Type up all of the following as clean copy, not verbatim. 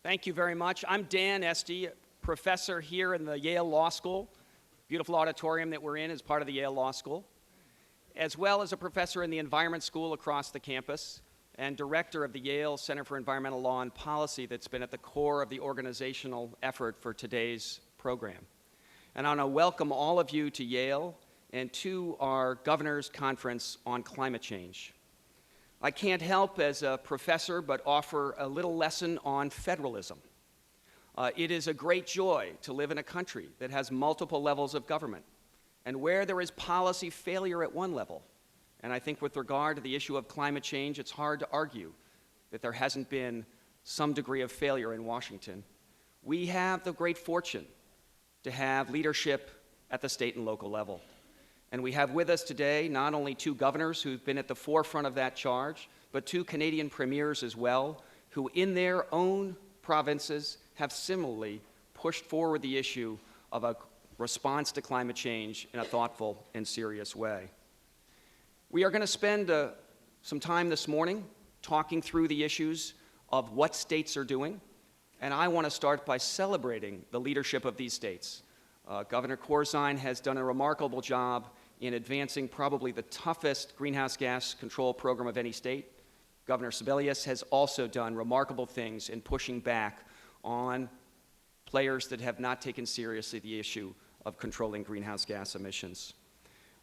Thank you very much. I'm Dan Esty, professor here in the Yale Law School. Beautiful auditorium that we're in is part of the Yale Law School, as well as a professor in the Environment School across the campus and director of the Yale Center for Environmental Law and Policy that's been at the core of the organizational effort for today's program. And I want to welcome all of you to Yale and to our Governor's Conference on Climate Change. I can't help as a professor but offer a little lesson on federalism. It is a great joy to live in a country that has multiple levels of government and where there is policy failure at one level. And I think with regard to the issue of climate change, it's hard to argue that there hasn't been some degree of failure in Washington. We have the great fortune to have leadership at the state and local level. And we have with us today not only two governors who've been at the forefront of that charge, but two Canadian premiers as well, who in their own provinces have similarly pushed forward the issue of a response to climate change in a thoughtful and serious way. We are going to spend some time this morning talking through the issues of what states are doing, and I want to start by celebrating the leadership of these states. Governor Corzine has done a remarkable job in advancing probably the toughest greenhouse gas control program of any state. Governor Sebelius has also done remarkable things in pushing back on players that have not taken seriously the issue of controlling greenhouse gas emissions.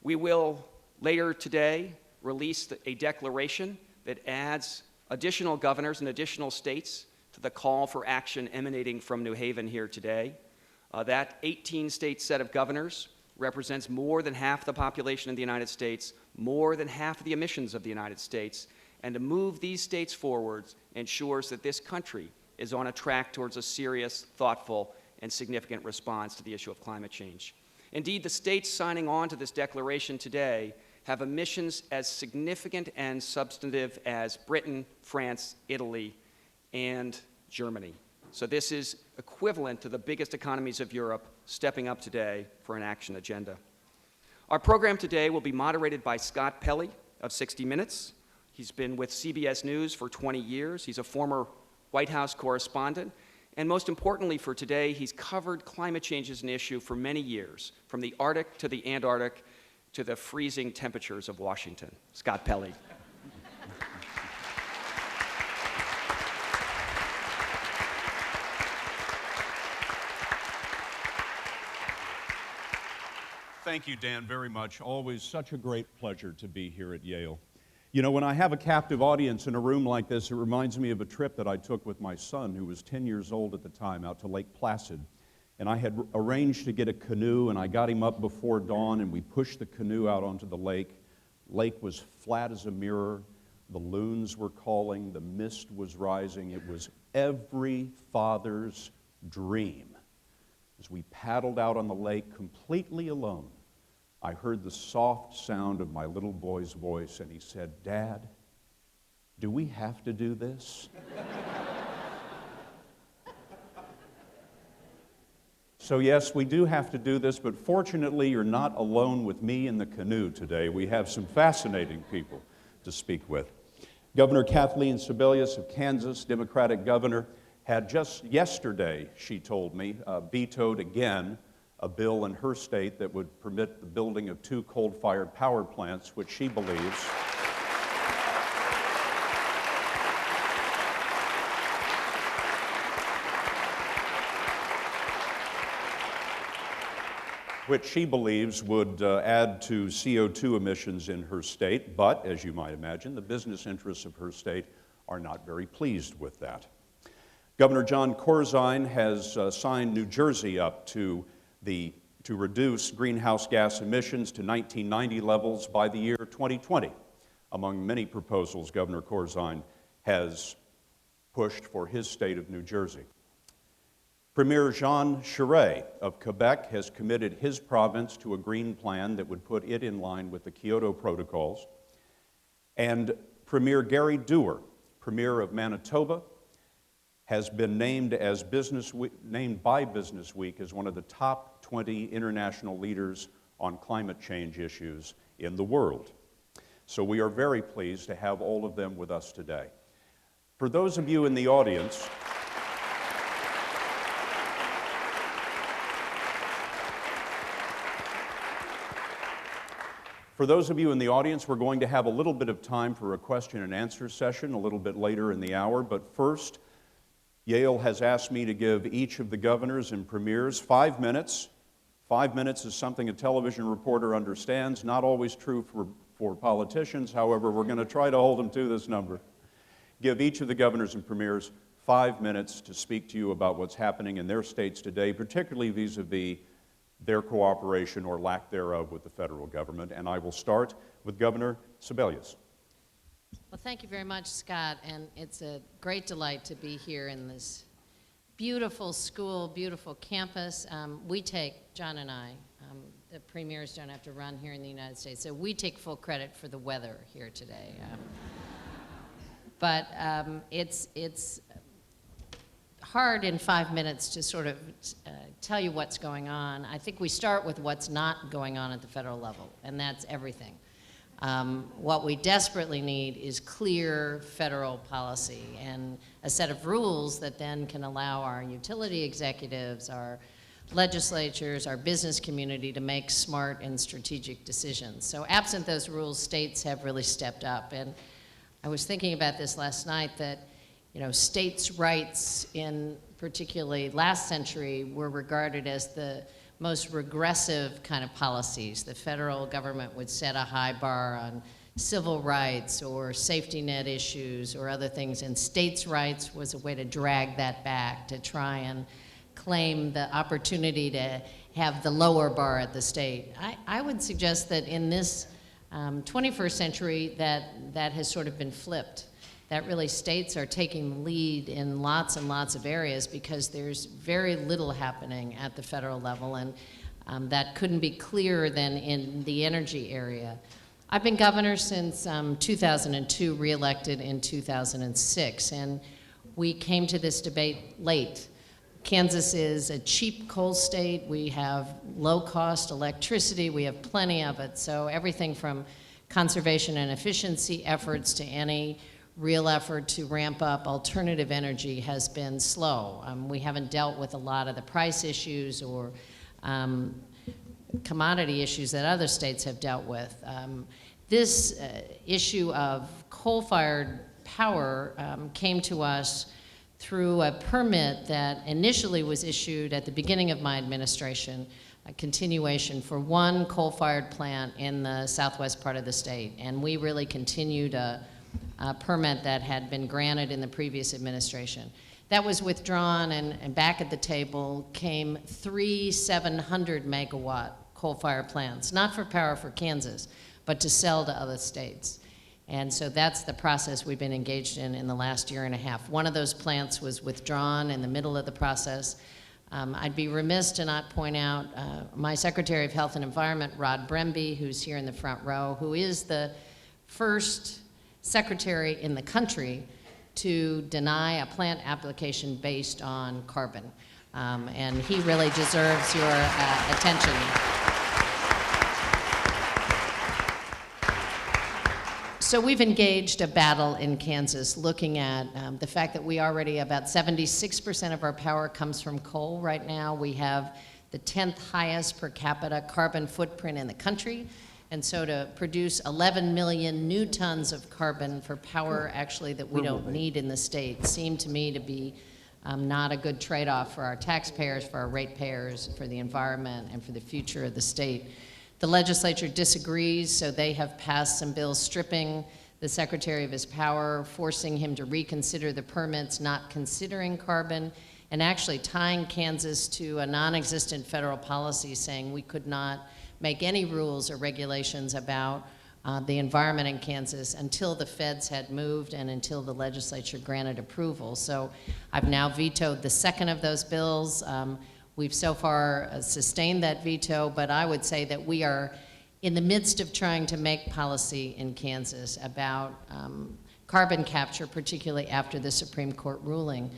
We will later today release a declaration that adds additional governors and additional states to the call for action emanating from New Haven here today. That 18-state set of governors represents more than half the population of the United States, more than half of the emissions of the United States, and to move these states forward ensures that this country is on a track towards a serious, thoughtful, and significant response to the issue of climate change. Indeed, the states signing on to this declaration today have emissions as significant and substantive as Britain, France, Italy, and Germany. So this is equivalent to the biggest economies of Europe stepping up today for an action agenda. Our program today will be moderated by Scott Pelley of 60 Minutes. He's been with CBS News for 20 years. He's a former White House correspondent. And most importantly for today, he's covered climate change as an issue for many years, from the Arctic to the Antarctic to the freezing temperatures of Washington. Scott Pelley. Thank you, Dan, very much. Always such a great pleasure to be here at Yale. You know, when I have a captive audience in a room like this, it reminds me of a trip that I took with my son, who was 10 years old at the time, out to Lake Placid. And I had arranged to get a canoe, and I got him up before dawn, and we pushed the canoe out onto the lake. Lake was flat as a mirror. The loons were calling. The mist was rising. It was every father's dream. As we paddled out on the lake completely alone, I heard the soft sound of my little boy's voice, and he said, "Dad, do we have to do this?" So yes, we do have to do this, but fortunately you're not alone with me in the canoe today. We have some fascinating people to speak with. Governor Kathleen Sebelius of Kansas, Democratic governor, had just yesterday, she told me, vetoed again a bill in her state that would permit the building of 2 coal-fired power plants, which she believes would add to CO2 emissions in her state. But, as you might imagine, the business interests of her state are not very pleased with that. Governor John Corzine has signed New Jersey up to reduce greenhouse gas emissions to 1990 levels by the year 2020. Among many proposals Governor Corzine has pushed for his state of New Jersey. Premier Jean Charest of Quebec has committed his province to a green plan that would put it in line with the Kyoto protocols. And Premier Gary Dewar, Premier of Manitoba, has been named by Business Week as one of the top 20 international leaders on climate change issues in the world. So we are very pleased to have all of them with us today. For those of you in the audience, For those of you in the audience, we're going to have a little bit of time for a question and answer session a little bit later in the hour, but first, Yale has asked me to give each of the governors and premiers 5 minutes. 5 minutes is something a television reporter understands, not always true for politicians. However, we're going to try to hold them to this number. Give each of the governors and premiers 5 minutes to speak to you about what's happening in their states today, particularly vis-a-vis their cooperation or lack thereof with the federal government. And I will start with Governor Sebelius. Well, thank you very much, Scott, and it's a great delight to be here in this beautiful school, beautiful campus. John and I, the premiers don't have to run here in the United States, so we take full credit for the weather here today. But it's hard in 5 minutes to sort of tell you what's going on. I think we start with what's not going on at the federal level, and that's everything. What we desperately need is clear federal policy and a set of rules that then can allow our utility executives, our legislatures, our business community to make smart and strategic decisions. So absent those rules, states have really stepped up. And I was thinking about this last night that, you know, states' rights in particularly last century were regarded as the most regressive kind of policies. The federal government would set a high bar on civil rights or safety net issues or other things, and states' rights was a way to drag that back, to try and claim the opportunity to have the lower bar at the state. I would suggest that in this 21st century that has sort of been flipped. That really states are taking the lead in lots and lots of areas because there's very little happening at the federal level, and that couldn't be clearer than in the energy area. I've been governor since 2002, re-elected in 2006, and we came to this debate late. Kansas is a cheap coal state. We have low-cost electricity. We have plenty of it. So everything from conservation and efficiency efforts to any real effort to ramp up alternative energy has been slow. We haven't dealt with a lot of the price issues or commodity issues that other states have dealt with. This issue of coal-fired power came to us through a permit that initially was issued at the beginning of my administration, a continuation for one coal-fired plant in the southwest part of the state. And we really continued a permit that had been granted in the previous administration. That was withdrawn, and back at the table came 3 700 megawatt coal-fired plants, not for power for Kansas, but to sell to other states. And so that's the process we've been engaged in the last year and a half. One of those plants was withdrawn in the middle of the process. I'd be remiss to not point out my Secretary of Health and Environment, Rod Bremby, who's here in the front row, who is the first secretary in the country to deny a plant application based on carbon. And he really deserves your attention. So we've engaged a battle in Kansas looking at the fact that we already, about 76% of our power comes from coal right now. We have the 10th highest per capita carbon footprint in the country. And so to produce 11 million new tons of carbon for power actually that we don't need in the state seemed to me to be not a good trade-off for our taxpayers, for our ratepayers, for the environment, and for the future of the state. The legislature disagrees, so they have passed some bills stripping the secretary of his power, forcing him to reconsider the permits, not considering carbon, and actually tying Kansas to a non-existent federal policy saying we could not make any rules or regulations about the environment in Kansas until the feds had moved and until the legislature granted approval. So I've now vetoed the second of those bills. We've so far sustained that veto, but I would say that we are in the midst of trying to make policy in Kansas about carbon capture, particularly after the Supreme Court ruling.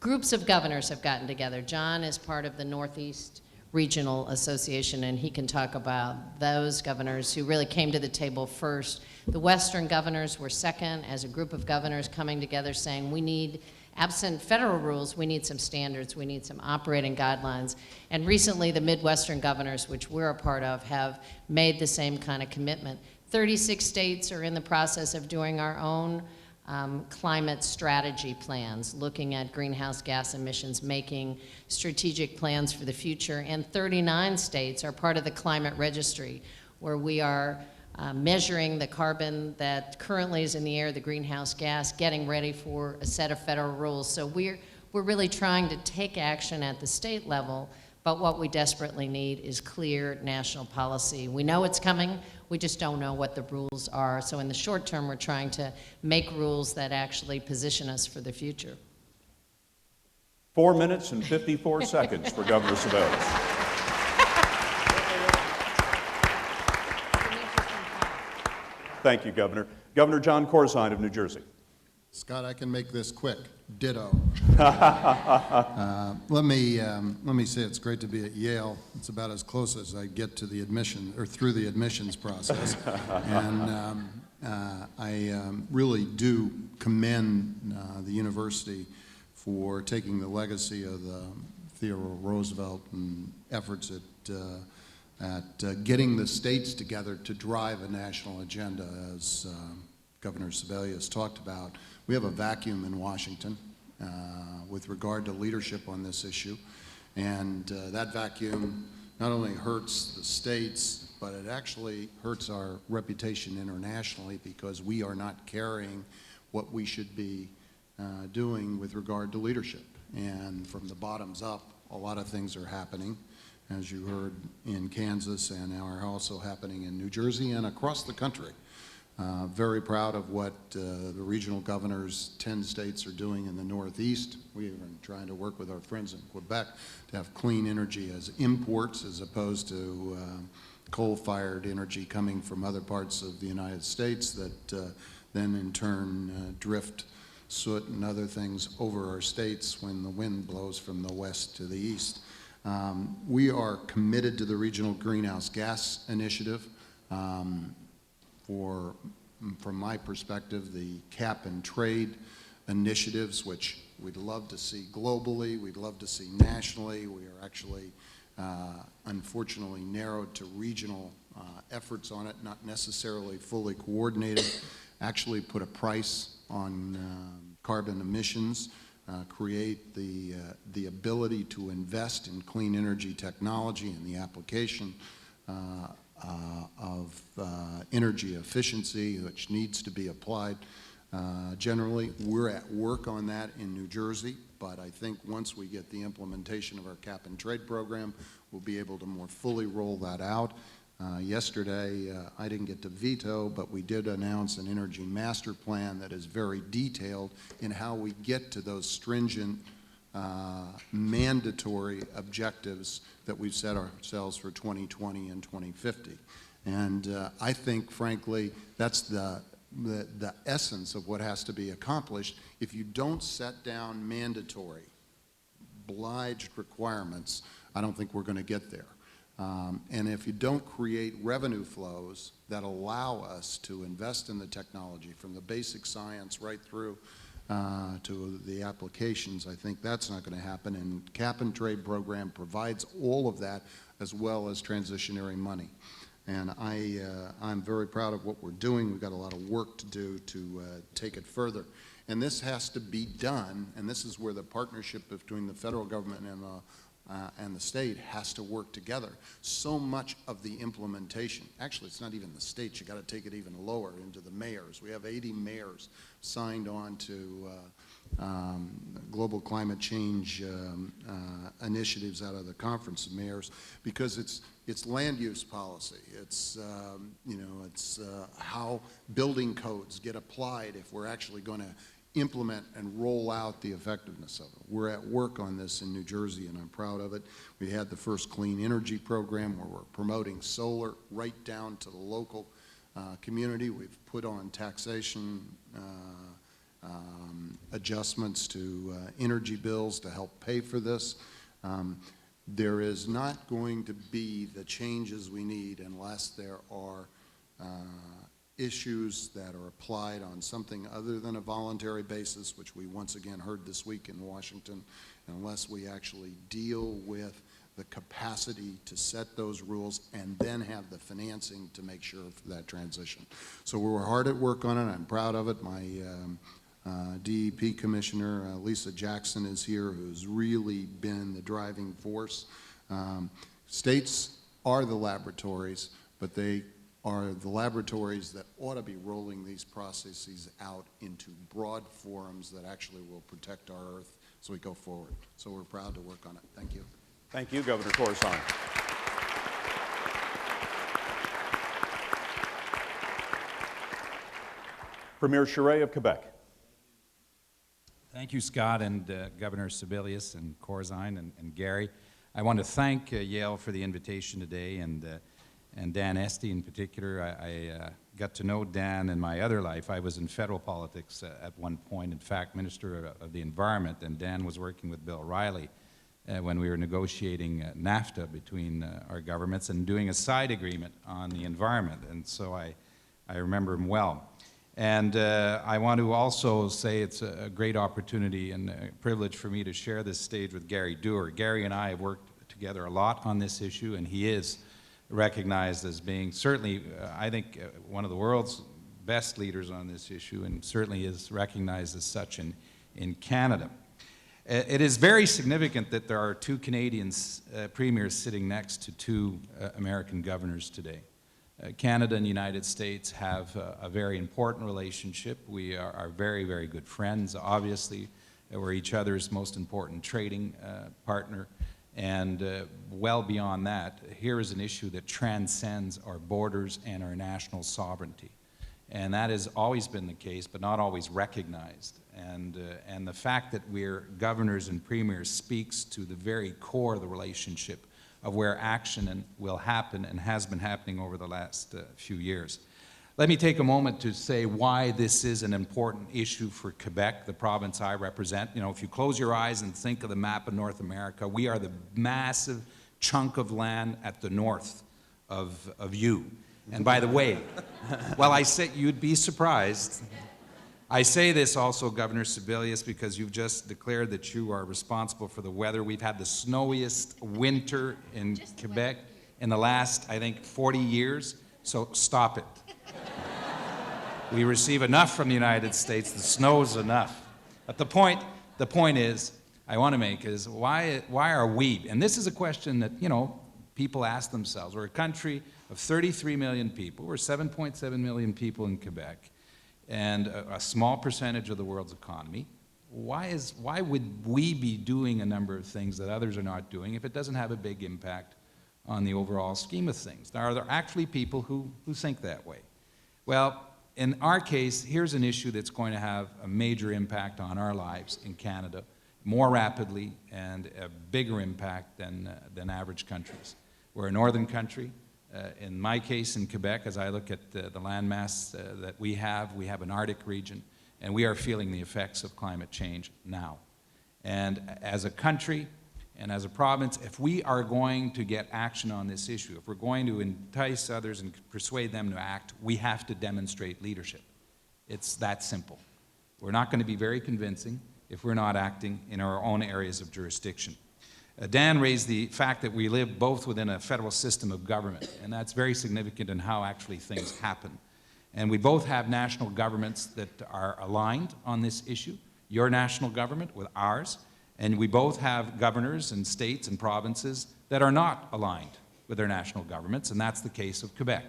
Groups of governors have gotten together. John is part of the Northeast Regional Association, and he can talk about those governors who really came to the table first. The Western governors were second, as a group of governors coming together saying we need absent federal rules, we need some standards, we need some operating guidelines. And recently, the Midwestern governors, which we're a part of, have made the same kind of commitment. 36 states are in the process of doing our own climate strategy plans, looking at greenhouse gas emissions, making strategic plans for the future. And 39 states are part of the climate registry, where we are measuring the carbon that currently is in the air, the greenhouse gas, getting ready for a set of federal rules. So we're really trying to take action at the state level, but what we desperately need is clear national policy. We know it's coming, we just don't know what the rules are. So in the short term, we're trying to make rules that actually position us for the future. 4 minutes and 54 seconds for Governor Sebelius. Thank you, Governor. Governor John Corzine of New Jersey. Scott, I can make this quick. Ditto. Let me say it's great to be at Yale. It's about as close as I get to the admission or through the admissions process, and I really do commend the university for taking the legacy of Theodore Roosevelt and efforts at getting the states together to drive a national agenda, as Governor Sebelius talked about. We have a vacuum in Washington with regard to leadership on this issue, and that vacuum not only hurts the states, but it actually hurts our reputation internationally, because we are not carrying what we should be doing with regard to leadership. And from the bottoms up, a lot of things are happening, as you heard in Kansas, and are also happening in New Jersey and across the country. Very proud of what the regional governors, 10 states, are doing in the Northeast. We are trying to work with our friends in Quebec to have clean energy as imports, as opposed to coal-fired energy coming from other parts of the United States that then in turn drift soot and other things over our states when the wind blows from the west to the east. We are committed to the Regional Greenhouse Gas Initiative. From my perspective, the cap and trade initiatives, which we'd love to see globally, we'd love to see nationally. We are actually, unfortunately, narrowed to regional efforts on it, not necessarily fully coordinated. Actually put a price on carbon emissions, create the ability to invest in clean energy technology and the application of energy efficiency, which needs to be applied generally. We're at work on that in New Jersey, but I think once we get the implementation of our cap and trade program, we'll be able to more fully roll that out. Yesterday, I didn't get to veto, but we did announce an energy master plan that is very detailed in how we get to those stringent mandatory objectives that we've set ourselves for 2020 and 2050. And I think, frankly, that's the essence of what has to be accomplished. If you don't set down mandatory, obliged requirements, I don't think we're going to get there. And if you don't create revenue flows that allow us to invest in the technology from the basic science right through to the applications, I think that's not going to happen. And cap and trade program provides all of that, as well as transitionary money. And I'm very proud of what we're doing. We've got a lot of work to do to take it further. And this has to be done, and this is where the partnership between the federal government and the state has to work together. So much of the implementation, actually it's not even the states, you got to take it even lower into the mayors. We have 80 mayors signed on to global climate change initiatives out of the Conference of Mayors, because it's land use policy. It's it's how building codes get applied if we're actually going to implement and roll out the effectiveness of it. We're at work on this in New Jersey, and I'm proud of it. We had the first clean energy program where we're promoting solar right down to the local community. We've put on taxation adjustments to energy bills to help pay for this. There is not going to be the changes we need unless there are issues that are applied on something other than a voluntary basis, which we once again heard this week in Washington, unless we actually deal with the capacity to set those rules and then have the financing to make sure for that transition. So we were hard at work on it. I'm proud of it. My DEP Commissioner, Lisa Jackson, is here, who's really been the driving force. States are the laboratories, but they are the laboratories that ought to be rolling these processes out into broad forums that actually will protect our Earth as we go forward. So we're proud to work on it. Thank you. Thank you, Governor Corzine. Premier Charest of Quebec. Thank you, Scott, and Governor Sebelius and Corzine and Gary. I want to thank Yale for the invitation today, and Dan Esty in particular. I got to know Dan in my other life. I was in federal politics at one point, in fact, Minister of the Environment, and Dan was working with Bill Riley when we were negotiating NAFTA between our governments and doing a side agreement on the environment, and so I remember him well. And I want to also say it's a great opportunity and a privilege for me to share this stage with Gary Doer. Gary and I have worked together a lot on this issue, and he is recognized as being certainly, I think, one of the world's best leaders on this issue, and certainly is recognized as such in Canada. It is very significant that there are two Canadian premiers sitting next to two American governors today. Canada and the United States have a very important relationship. We are very, very good friends. Obviously, we're each other's most important trading partner. And well beyond that, here is an issue that transcends our borders and our national sovereignty. And that has always been the case, but not always recognized. And the fact that we're governors and premiers speaks to the very core of the relationship of where action will happen and has been happening over the last few years. Let me take a moment to say why this is an important issue for Quebec, the province I represent. You know, if you close your eyes and think of the map of North America, we are the massive chunk of land at the north of you. And by the way, well, I say you'd be surprised. I say this also, Governor Sebelius, because you've just declared that you are responsible for the weather. We've had the snowiest winter in Quebec in the last, I think, 40 years, so stop it. We receive enough from the United States. The snow's enough. But the point is, I want to make is, why are we, and this is a question that, you know, people ask themselves. We're a country of 33 million people. We're 7.7 million people in Quebec, and a small percentage of the world's economy. Why would we be doing a number of things that others are not doing if it doesn't have a big impact on the overall scheme of things? Now, are there actually people who think that way? Well, in our case, here's an issue that's going to have a major impact on our lives in Canada, more rapidly and a bigger impact than average countries. We're a northern country. In my case, in Quebec, as I look at the landmass that we have an Arctic region, and we are feeling the effects of climate change now. And as a country and as a province, if we are going to get action on this issue, if we're going to entice others and persuade them to act, we have to demonstrate leadership. It's that simple. We're not going to be very convincing if we're not acting in our own areas of jurisdiction. Dan raised the fact that we live both within a federal system of government, and that's very significant in how actually things happen. And we both have national governments that are aligned on this issue, your national government with ours, and we both have governors and states and provinces that are not aligned with their national governments, and that's the case of Quebec.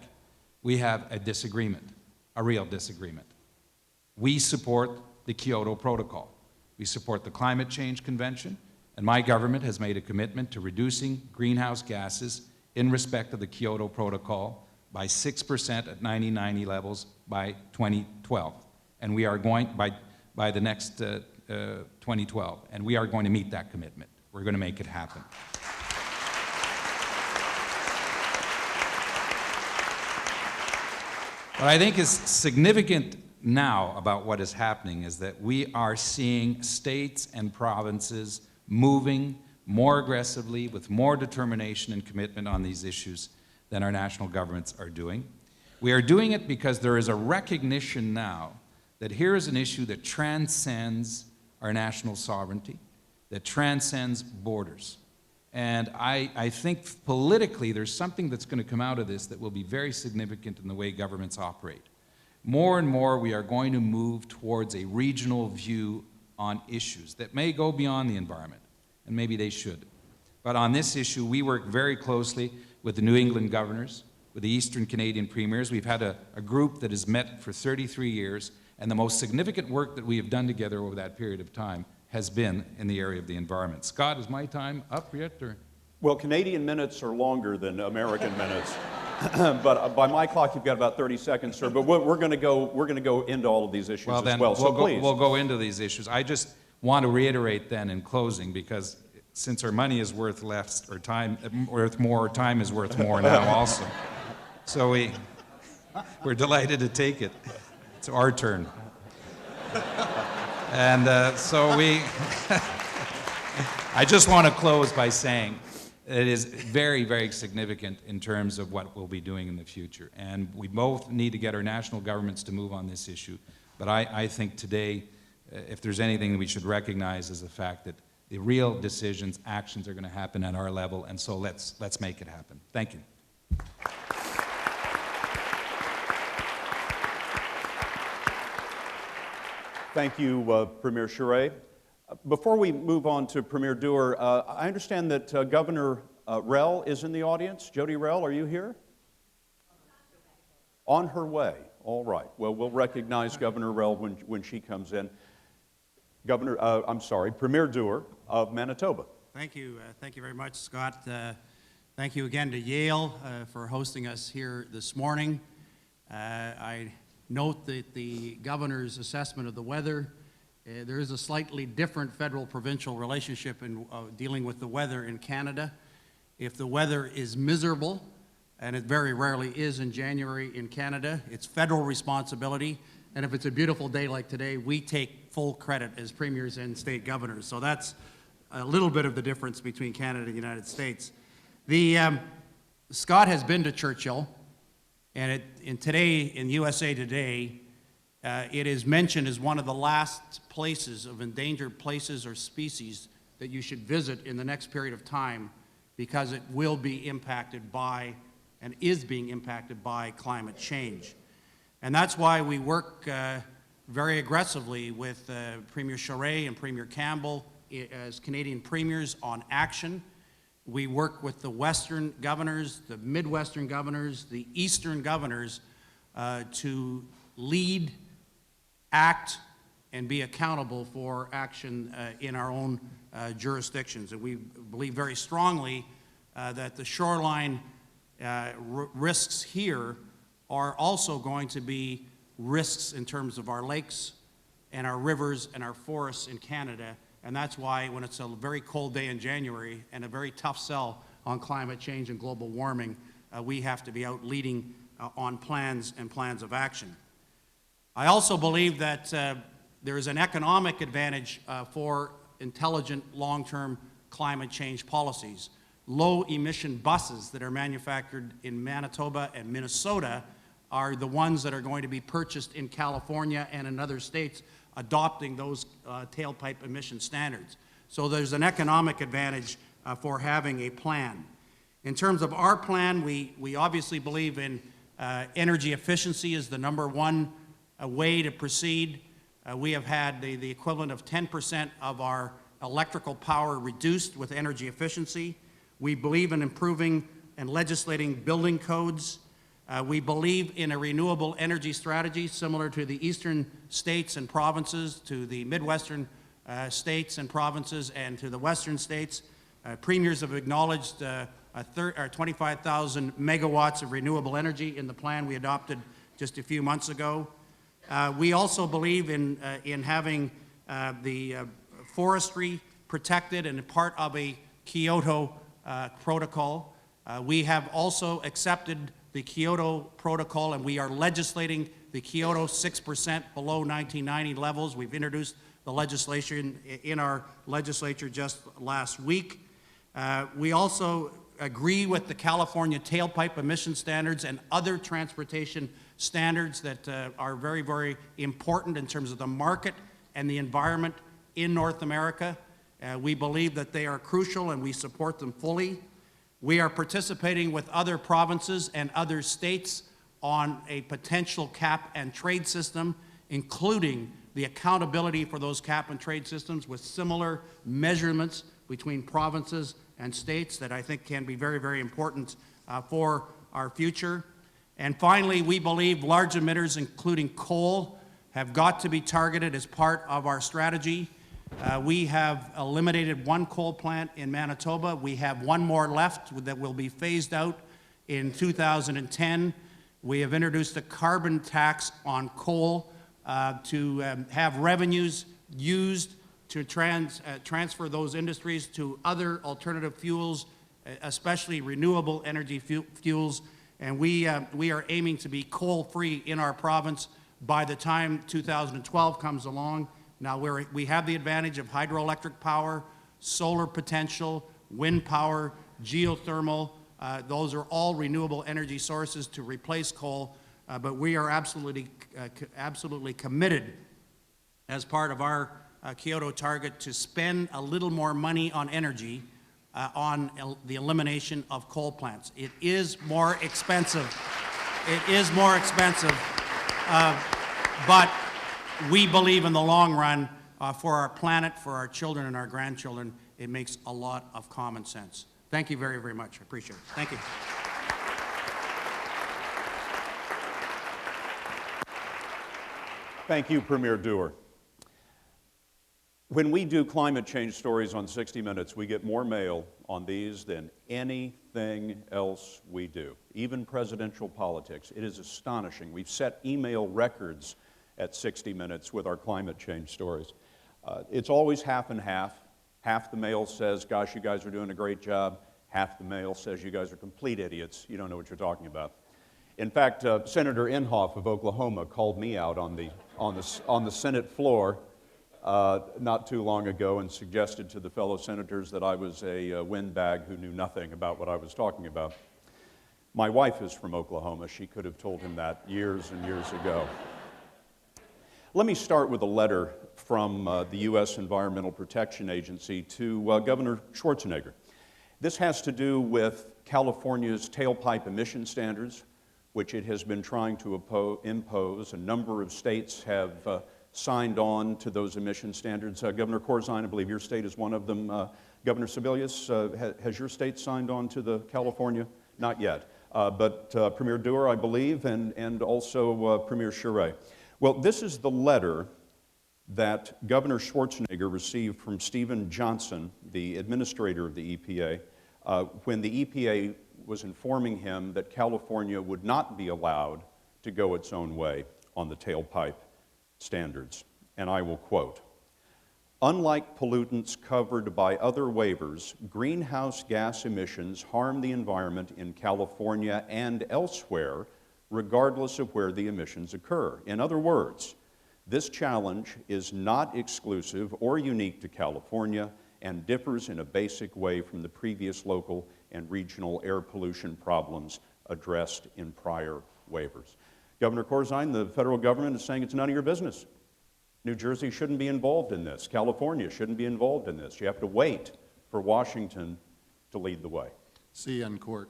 We have a disagreement, a real disagreement. We support the Kyoto Protocol. We support the Climate Change Convention, and my government has made a commitment to reducing greenhouse gases in respect of the Kyoto Protocol by 6% at 1990 levels by 2012. And we are going, by the next 2012, and we are going to meet that commitment. We're going to make it happen. What I think is significant now about what is happening is that we are seeing states and provinces moving more aggressively with more determination and commitment on these issues than our national governments are doing. We are doing it because there is a recognition now that here is an issue that transcends our national sovereignty, that transcends borders. And I think politically there's something that's going to come out of this that will be very significant in the way governments operate. More and more we are going to move towards a regional view on issues that may go beyond the environment, and maybe they should. But on this issue, we work very closely with the New England governors, with the Eastern Canadian premiers. We've had a group that has met for 33 years, and the most significant work that we have done together over that period of time has been in the area of the environment. Scott, is my time up yet? Or? Well, Canadian minutes are longer than American minutes. But by my clock, you've got about 30 seconds, sir. But we're going to go into all of these issues Well, then as well. So please. We'll go into these issues. I just want to reiterate then in closing, because since our money is worth less, or time worth more, time is worth more now also. So we're delighted to take it. It's our turn. And I just want to close by saying it is very, very significant in terms of what we'll be doing in the future. And we both need to get our national governments to move on this issue. But I think today, if there's anything that we should recognize, is the fact that the real decisions, actions are going to happen at our level, and so let's make it happen. Thank you. Thank you, Premier Charest. Before we move on to Premier Doer, I understand that Governor Rell is in the audience. Jody Rell, are you here? On her way. All right. Well, we'll recognize Governor Rell when she comes in. Premier Doer of Manitoba. Thank you. Thank you very much, Scott. Thank you again to Yale for hosting us here this morning. I note that the governor's assessment of the weather, there is a slightly different federal-provincial relationship in dealing with the weather in Canada. If the weather is miserable, and it very rarely is in January in Canada, it's federal responsibility. And if it's a beautiful day like today, we take full credit as premiers and state governors. So that's a little bit of the difference between Canada and the United States. Scott has been to Churchill, and in USA Today, it is mentioned as one of the last places of endangered places or species that you should visit in the next period of time, because it will be impacted by, and is being impacted by, climate change. And that's why we work very aggressively with Premier Charest and Premier Campbell as Canadian premiers on action. We work with the Western governors, the Midwestern governors, the Eastern governors to lead, act, and be accountable for action in our own jurisdictions. And we believe very strongly that the shoreline risks here are also going to be risks in terms of our lakes and our rivers and our forests in Canada. And that's why when it's a very cold day in January and a very tough sell on climate change and global warming, we have to be out leading on plans and plans of action. I also believe that there is an economic advantage for intelligent long-term climate change policies. Low-emission buses that are manufactured in Manitoba and Minnesota are the ones that are going to be purchased in California and in other states adopting those tailpipe emission standards. So there's an economic advantage for having a plan. In terms of our plan, we obviously believe in energy efficiency is the #1 way to proceed. We have had the equivalent of 10% of our electrical power reduced with energy efficiency. We believe in improving and legislating building codes. We believe in a renewable energy strategy similar to the eastern states and provinces, to the Midwestern states and provinces, and to the western states. Premiers have acknowledged 25,000 megawatts of renewable energy in the plan we adopted just a few months ago. We also believe in having the forestry protected and part of a Kyoto protocol. We have also accepted the Kyoto Protocol, and we are legislating the Kyoto 6% below 1990 levels. We've introduced the legislation in our legislature just last week. We also agree with the California tailpipe emission standards and other transportation standards that are very, very important in terms of the market and the environment in North America. We believe that they are crucial and we support them fully. We are participating with other provinces and other states on a potential cap and trade system, including the accountability for those cap and trade systems with similar measurements between provinces and states that I think can be very, very important for our future. And finally, we believe large emitters, including coal, have got to be targeted as part of our strategy. We have eliminated one coal plant in Manitoba. We have one more left that will be phased out in 2010. We have introduced a carbon tax on coal to have revenues used to transfer those industries to other alternative fuels, especially renewable energy fuels. And we are aiming to be coal-free in our province by the time 2012 comes along. Now, we have the advantage of hydroelectric power, solar potential, wind power, geothermal. Those are all renewable energy sources to replace coal, but we are absolutely committed as part of our Kyoto target to spend a little more money on energy on the elimination of coal plants. It is more expensive. It is more expensive, but we believe in the long run, for our planet, for our children and our grandchildren, it makes a lot of common sense. Thank you very, very much. I appreciate it. Thank you. Thank you, Premier Dewar. When we do climate change stories on 60 Minutes, we get more mail on these than anything else we do, even presidential politics. It is astonishing. We've set email records at 60 Minutes with our climate change stories. It's always half and half. Half the mail says, gosh, you guys are doing a great job. Half the mail says, you guys are complete idiots. You don't know what you're talking about. In fact, Senator Inhofe of Oklahoma called me out on the Senate floor not too long ago and suggested to the fellow senators that I was a windbag who knew nothing about what I was talking about. My wife is from Oklahoma. She could have told him that years and years ago. Let me start with a letter from the U.S. Environmental Protection Agency to Governor Schwarzenegger. This has to do with California's tailpipe emission standards, which it has been trying to impose. A number of states have signed on to those emission standards. Governor Corzine, I believe your state is one of them. Governor Sebelius, has your state signed on to the California? Not yet. But Premier Dewar, I believe, and also Premier Charest. Well, this is the letter that Governor Schwarzenegger received from Stephen Johnson, the administrator of the EPA, when the EPA was informing him that California would not be allowed to go its own way on the tailpipe standards. And I will quote, "Unlike pollutants covered by other waivers, greenhouse gas emissions harm the environment in California and elsewhere, regardless of where the emissions occur. In other words, this challenge is not exclusive or unique to California and differs in a basic way from the previous local and regional air pollution problems addressed in prior waivers." Governor Corzine, the federal government is saying it's none of your business. New Jersey shouldn't be involved in this. California shouldn't be involved in this. You have to wait for Washington to lead the way. See you in court.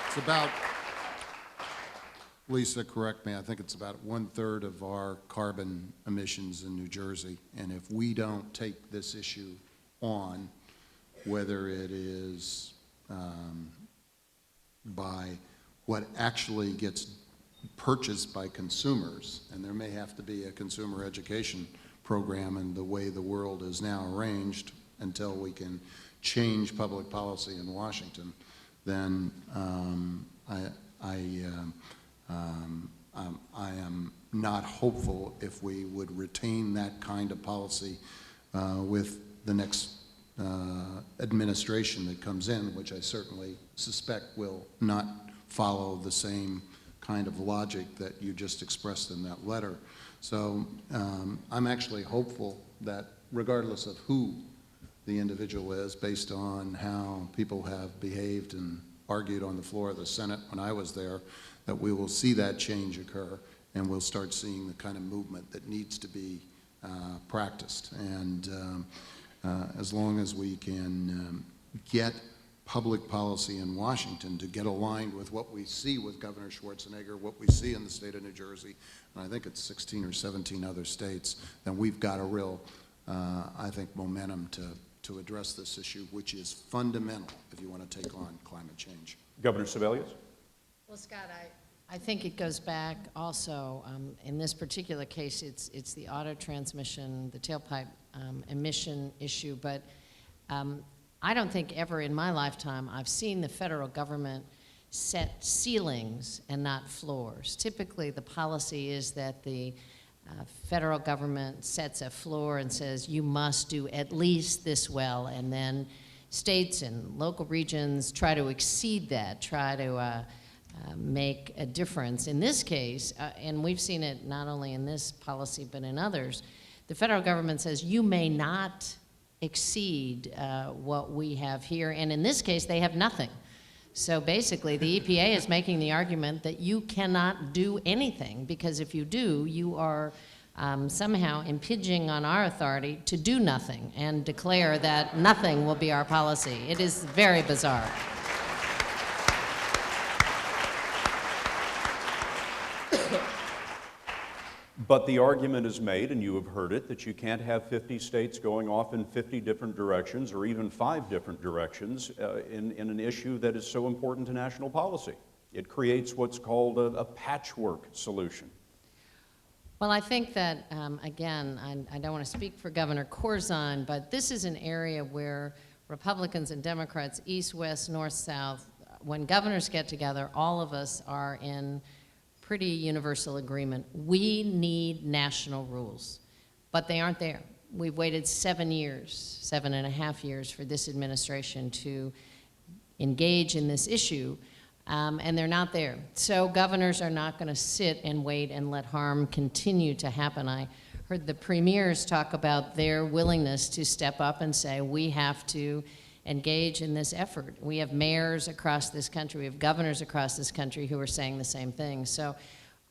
It's about, Lisa, correct me, I think it's about 1/3 of our carbon emissions in New Jersey. And if we don't take this issue on, whether it is by what actually gets purchased by consumers, and there may have to be a consumer education program in the way the world is now arranged until we can change public policy in Washington, then I am not hopeful if we would retain that kind of policy with the next administration that comes in, which I certainly suspect will not follow the same kind of logic that you just expressed in that letter. So I'm actually hopeful that regardless of who the individual is, based on how people have behaved and argued on the floor of the Senate when I was there, that we will see that change occur, and we'll start seeing the kind of movement that needs to be practiced. And as long as we can get public policy in Washington to get aligned with what we see with Governor Schwarzenegger, what we see in the state of New Jersey, and I think it's 16 or 17 other states, then we've got a real, I think, momentum to address this issue, which is fundamental if you want to take on climate change. Governor Sebelius? Well, Scott, I think it goes back also, in this particular case, it's the auto transmission, the tailpipe emission issue, but I don't think ever in my lifetime I've seen the federal government set ceilings and not floors. Typically, the policy is that the federal government sets a floor and says, you must do at least this well, and then states and local regions try to exceed that, try to make a difference. In this case, and we've seen it not only in this policy but in others, the federal government says you may not exceed what we have here, and in this case they have nothing. So basically the EPA is making the argument that you cannot do anything, because if you do, you are somehow impinging on our authority to do nothing and declare that nothing will be our policy. It is very bizarre. But the argument is made, and you have heard it, that you can't have 50 states going off in 50 different directions, or even 5 different directions, in an issue that is so important to national policy. It creates what's called a patchwork solution. Well, I think that, again, I don't want to speak for Governor Corzine, but this is an area where Republicans and Democrats, east, west, north, south, when governors get together, all of us are in pretty universal agreement. We need national rules, but they aren't there. We've waited 7 years, 7.5 years for this administration to engage in this issue, and they're not there. So governors are not going to sit and wait and let harm continue to happen. I heard the premiers talk about their willingness to step up and say, we have to engage in this effort. We have mayors across this country, we have governors across this country who are saying the same thing. So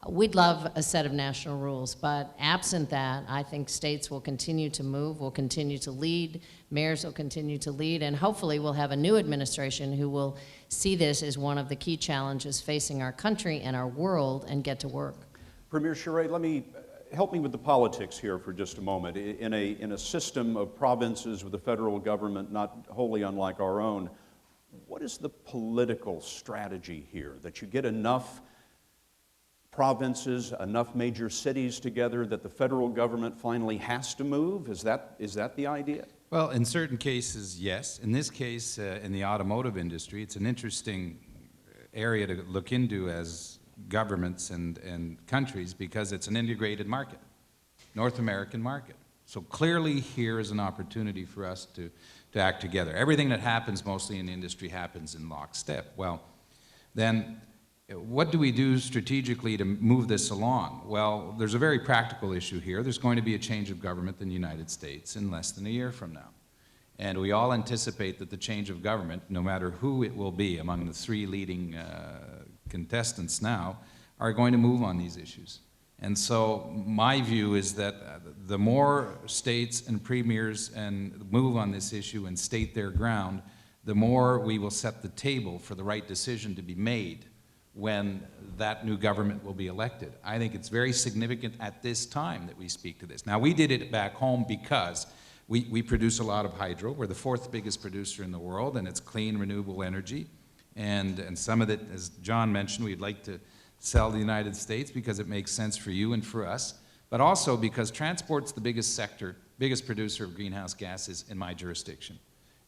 we'd love a set of national rules, but absent that, I think states will continue to move, will continue to lead, mayors will continue to lead, and hopefully we'll have a new administration who will see this as one of the key challenges facing our country and our world and get to work. Premier Charest, help me with the politics here for just a moment. In a system of provinces with a federal government not wholly unlike our own, what is the political strategy here? That you get enough provinces, enough major cities together that the federal government finally has to move? Is that the idea? Well, in certain cases, yes. In this case, in the automotive industry, it's an interesting area to look into as governments and countries, because it's an integrated market, North American market. So clearly here is an opportunity for us to act together. Everything that happens mostly in the industry happens in lockstep. Well, then what do we do strategically to move this along? Well, there's a very practical issue here. There's going to be a change of government in the United States in less than a year from now. And we all anticipate that the change of government, no matter who it will be among the 3 leading contestants now, are going to move on these issues. And so my view is that the more states and premiers move on this issue and state their ground, the more we will set the table for the right decision to be made when that new government will be elected. I think it's very significant at this time that we speak to this. Now, we did it back home because we produce a lot of hydro. We're the 4th biggest producer in the world, and it's clean, renewable energy. And some of it, as John mentioned, we'd like to sell to the United States because it makes sense for you and for us, but also because transport's the biggest sector, biggest producer of greenhouse gases in my jurisdiction.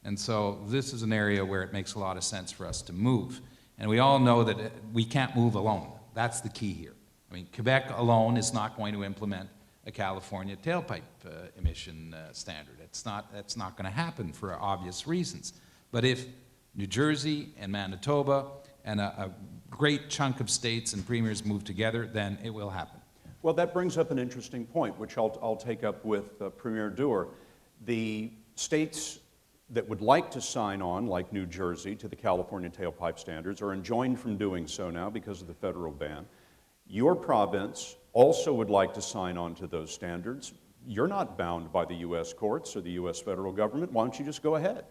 And so this is an area where it makes a lot of sense for us to move. And we all know that we can't move alone. That's the key here. I mean, Quebec alone is not going to implement a California tailpipe emission standard. That's not going to happen for obvious reasons. But if New Jersey and Manitoba and a great chunk of states and premiers move together, then it will happen. Well, that brings up an interesting point, which I'll take up with Premier Doer. The states that would like to sign on, like New Jersey, to the California tailpipe standards are enjoined from doing so now because of the federal ban. Your province also would like to sign on to those standards. You're not bound by the U.S. courts or the U.S. federal government. Why don't you just go ahead?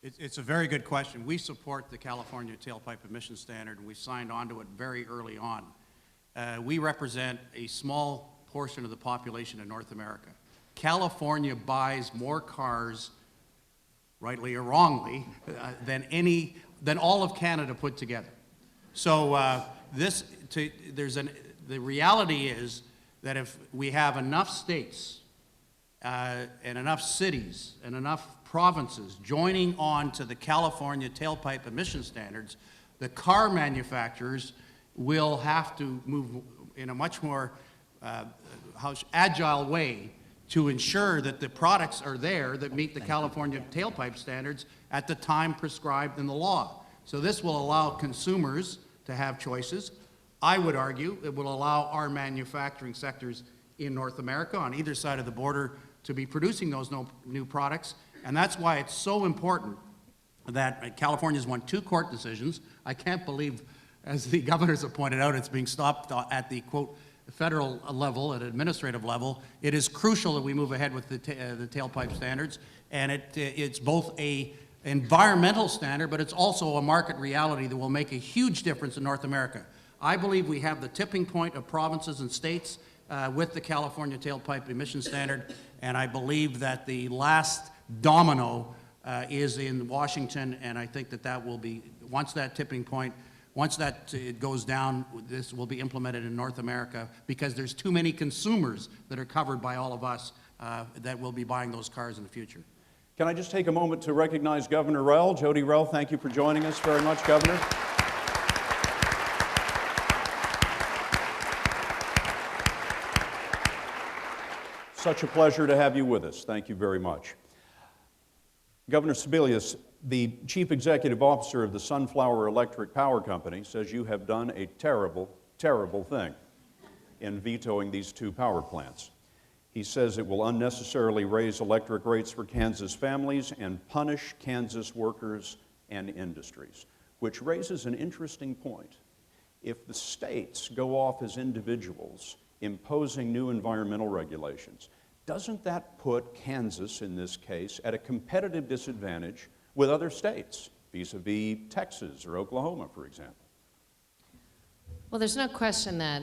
It's a very good question. We support the California tailpipe emission standard, and we signed on to it very early on. We represent a small portion of the population in North America. California buys more cars, rightly or wrongly, than all of Canada put together. So the reality is that if we have enough states and enough cities and enough provinces joining on to the California tailpipe emission standards, the car manufacturers will have to move in a much more agile way to ensure that the products are there that meet the California tailpipe standards at the time prescribed in the law. So this will allow consumers to have choices. I would argue it will allow our manufacturing sectors in North America on either side of the border to be producing those new products. And that's why it's so important that California's won 2 court decisions. I can't believe, as the governors have pointed out, it's being stopped at the, quote, federal level, at administrative level. It is crucial that we move ahead with the tailpipe standards, and it's both a environmental standard, but it's also a market reality that will make a huge difference in North America. I believe we have the tipping point of provinces and states with the California tailpipe emission standard, and I believe that the last domino is in Washington, and I think that that will be, once that tipping point, once that goes down, this will be implemented in North America, because there's too many consumers that are covered by all of us that will be buying those cars in the future. Can I just take a moment to recognize Governor Rell? Jody Rell, thank you for joining us very much, Governor. Such a pleasure to have you with us. Thank you very much. Governor Sebelius, the Chief Executive Officer of the Sunflower Electric Power Company, says you have done a terrible, terrible thing in vetoing these 2 power plants. He says it will unnecessarily raise electric rates for Kansas families and punish Kansas workers and industries, which raises an interesting point. If the states go off as individuals imposing new environmental regulations, doesn't that put Kansas, in this case, at a competitive disadvantage with other states, vis-a-vis Texas or Oklahoma, for example? Well, there's no question that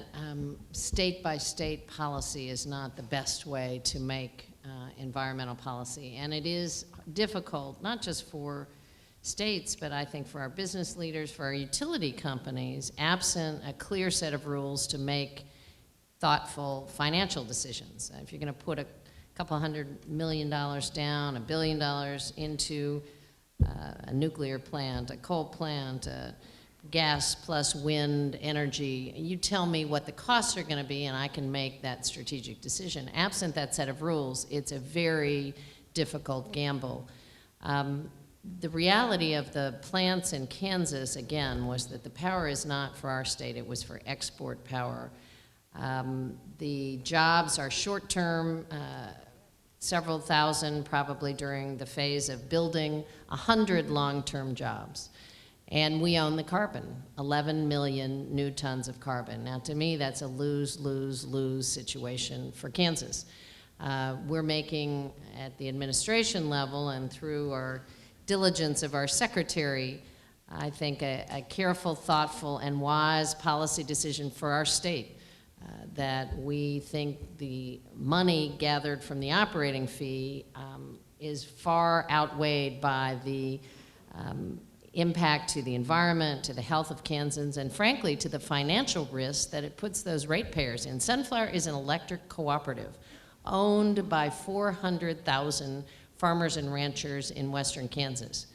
state-by-state policy is not the best way to make environmental policy. And it is difficult, not just for states, but I think for our business leaders, for our utility companies, absent a clear set of rules to make thoughtful financial decisions. If you're going to put a couple $100 million down, $1 billion into a nuclear plant, a coal plant, gas plus wind energy, you tell me what the costs are going to be and I can make that strategic decision. Absent that set of rules, it's a very difficult gamble. The reality of the plants in Kansas, again, was that the power is not for our state, it was for export power. The jobs are short-term, several thousand probably during the phase of building 100 long-term jobs. And we own the carbon, 11 million new tons of carbon. Now, to me, that's a lose-lose-lose situation for Kansas. We're making, at the administration level and through our diligence of our secretary, I think a careful, thoughtful, and wise policy decision for our state. That we think the money gathered from the operating fee is far outweighed by the impact to the environment, to the health of Kansans, and frankly to the financial risk that it puts those ratepayers in. Sunflower is an electric cooperative owned by 400,000 farmers and ranchers in western Kansas.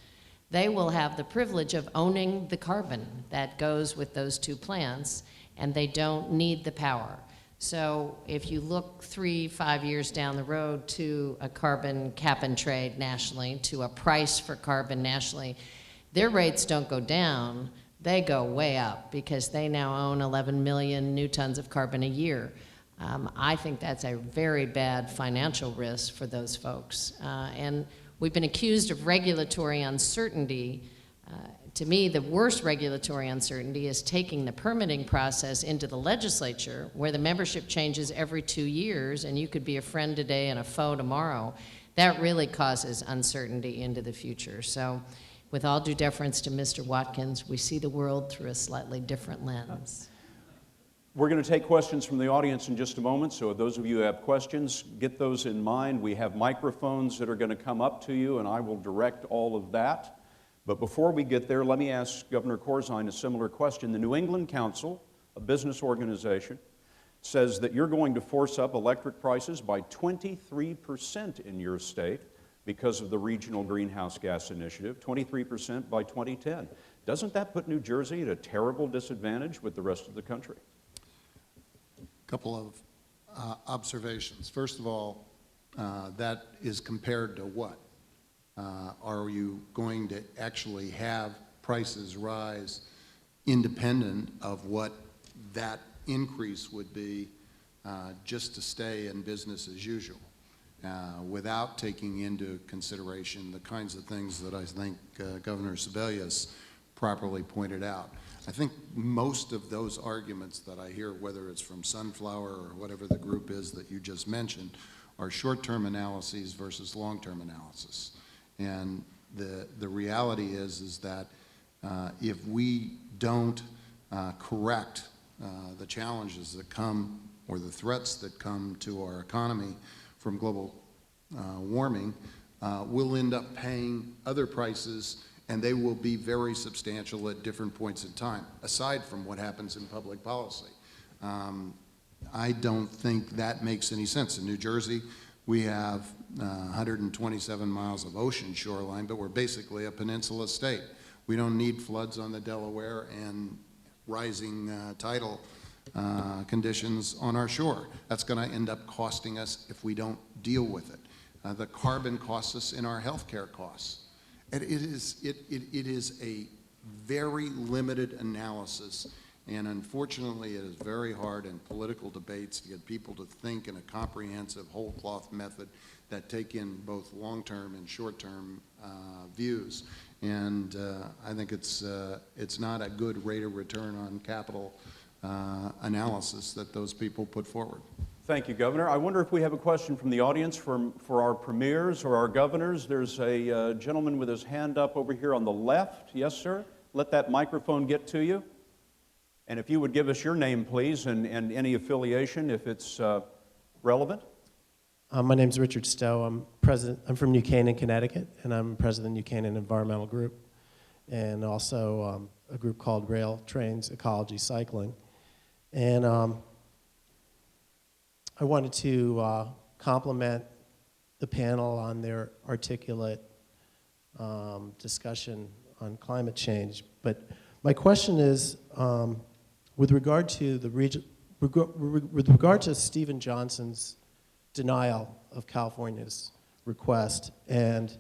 They will have the privilege of owning the carbon that goes with those 2 plants, and they don't need the power. So if you look 3-5 years down the road to a carbon cap and trade nationally, to a price for carbon nationally, their rates don't go down, they go way up because they now own 11 million new tons of carbon a year. I think that's a very bad financial risk for those folks. And we've been accused of regulatory uncertainty. To me, the worst regulatory uncertainty is taking the permitting process into the legislature, where the membership changes every 2 years, and you could be a friend today and a foe tomorrow. That really causes uncertainty into the future. So, with all due deference to Mr. Watkins, we see the world through a slightly different lens. We're going to take questions from the audience in just a moment, so those of you who have questions, get those in mind. We have microphones that are going to come up to you, and I will direct all of that. But before we get there, let me ask Governor Corzine a similar question. The New England Council, a business organization, says that you're going to force up electric prices by 23% in your state because of the Regional Greenhouse Gas Initiative, 23% by 2010. Doesn't that put New Jersey at a terrible disadvantage with the rest of the country? Couple of observations. First of all, that is compared to what? Are you going to actually have prices rise independent of what that increase would be just to stay in business as usual, without taking into consideration the kinds of things that I think Governor Sebelius properly pointed out? I think most of those arguments that I hear, whether it's from Sunflower or whatever the group is that you just mentioned, are short-term analyses versus long-term analysis. And the reality is that if we don't correct the challenges that come, or the threats that come to our economy from global warming, we'll end up paying other prices, and they will be very substantial at different points in time, aside from what happens in public policy. I don't think that makes any sense. In New Jersey, we have 127 miles of ocean shoreline, but we're basically a peninsula state. We don't need floods on the Delaware and rising tidal conditions on our shore. That's going to end up costing us if we don't deal with it. The carbon costs us in our healthcare costs. And it is a very limited analysis, and unfortunately it is very hard in political debates to get people to think in a comprehensive whole cloth method that take in both long-term and short-term views. And I think it's not a good rate of return on capital analysis that those people put forward. Thank you, Governor. I wonder if we have a question from the audience for our premiers or our governors. There's a gentleman with his hand up over here on the left. Yes, sir? Let that microphone get to you. And if you would give us your name, please, and any affiliation if it's relevant. My name's Richard Stowe. I'm from New Canaan, Connecticut, and I'm president of New Canaan Environmental Group, and also a group called Rail Trains Ecology Cycling. And I wanted to compliment the panel on their articulate discussion on climate change. But my question is, with regard to with regard to Stephen Johnson's denial of California's request and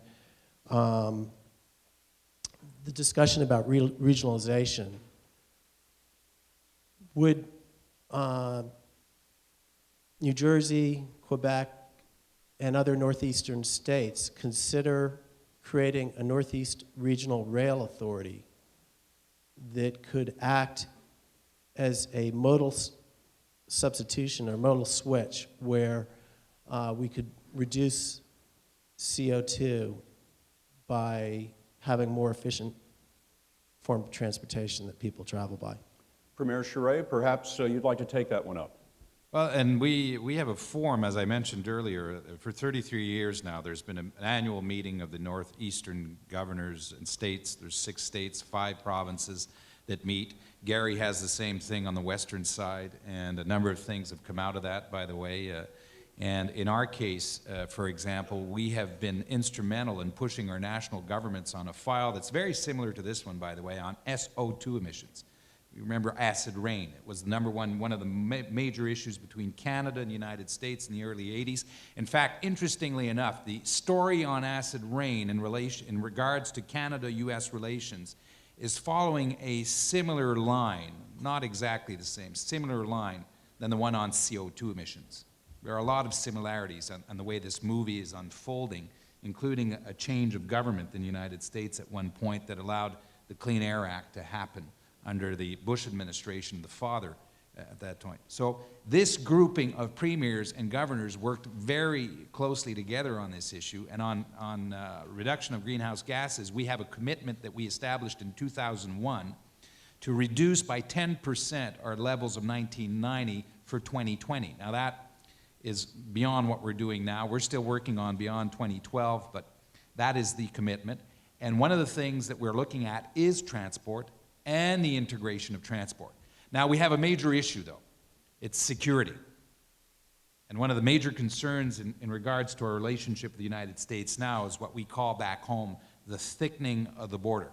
the discussion about regionalization, would New Jersey, Quebec, and other northeastern states consider creating a Northeast Regional Rail Authority that could act as a modal substitution or modal switch where we could reduce CO2 by having more efficient form of transportation that people travel by? Premier Charest, perhaps you'd like to take that one up. Well, and we have a forum, as I mentioned earlier, for 33 years now. There's been an annual meeting of the Northeastern governors and states. There's 6 states, 5 provinces that meet. Gary has the same thing on the western side, and a number of things have come out of that, by the way. And in our case, for example, we have been instrumental in pushing our national governments on a file that's very similar to this one, by the way, on SO2 emissions. You remember acid rain. It was one of the major issues between Canada and the United States in the early 80s. In fact, interestingly enough, the story on acid rain in regards to Canada-U.S. relations is following a similar line, not exactly the same, similar line than the one on CO2 emissions. There are a lot of similarities on the way this movie is unfolding, including a change of government in the United States at one point that allowed the Clean Air Act to happen under the Bush administration, the father at that point. So this grouping of premiers and governors worked very closely together on this issue, and on reduction of greenhouse gases, we have a commitment that we established in 2001 to reduce by 10% our levels of 1990 for 2020. Now that is beyond what we're doing now. We're still working on beyond 2012, but that is the commitment. And one of the things that we're looking at is transport and the integration of transport. Now, we have a major issue, though. It's security. And one of the major concerns in regards to our relationship with the United States now is what we call back home the thickening of the border.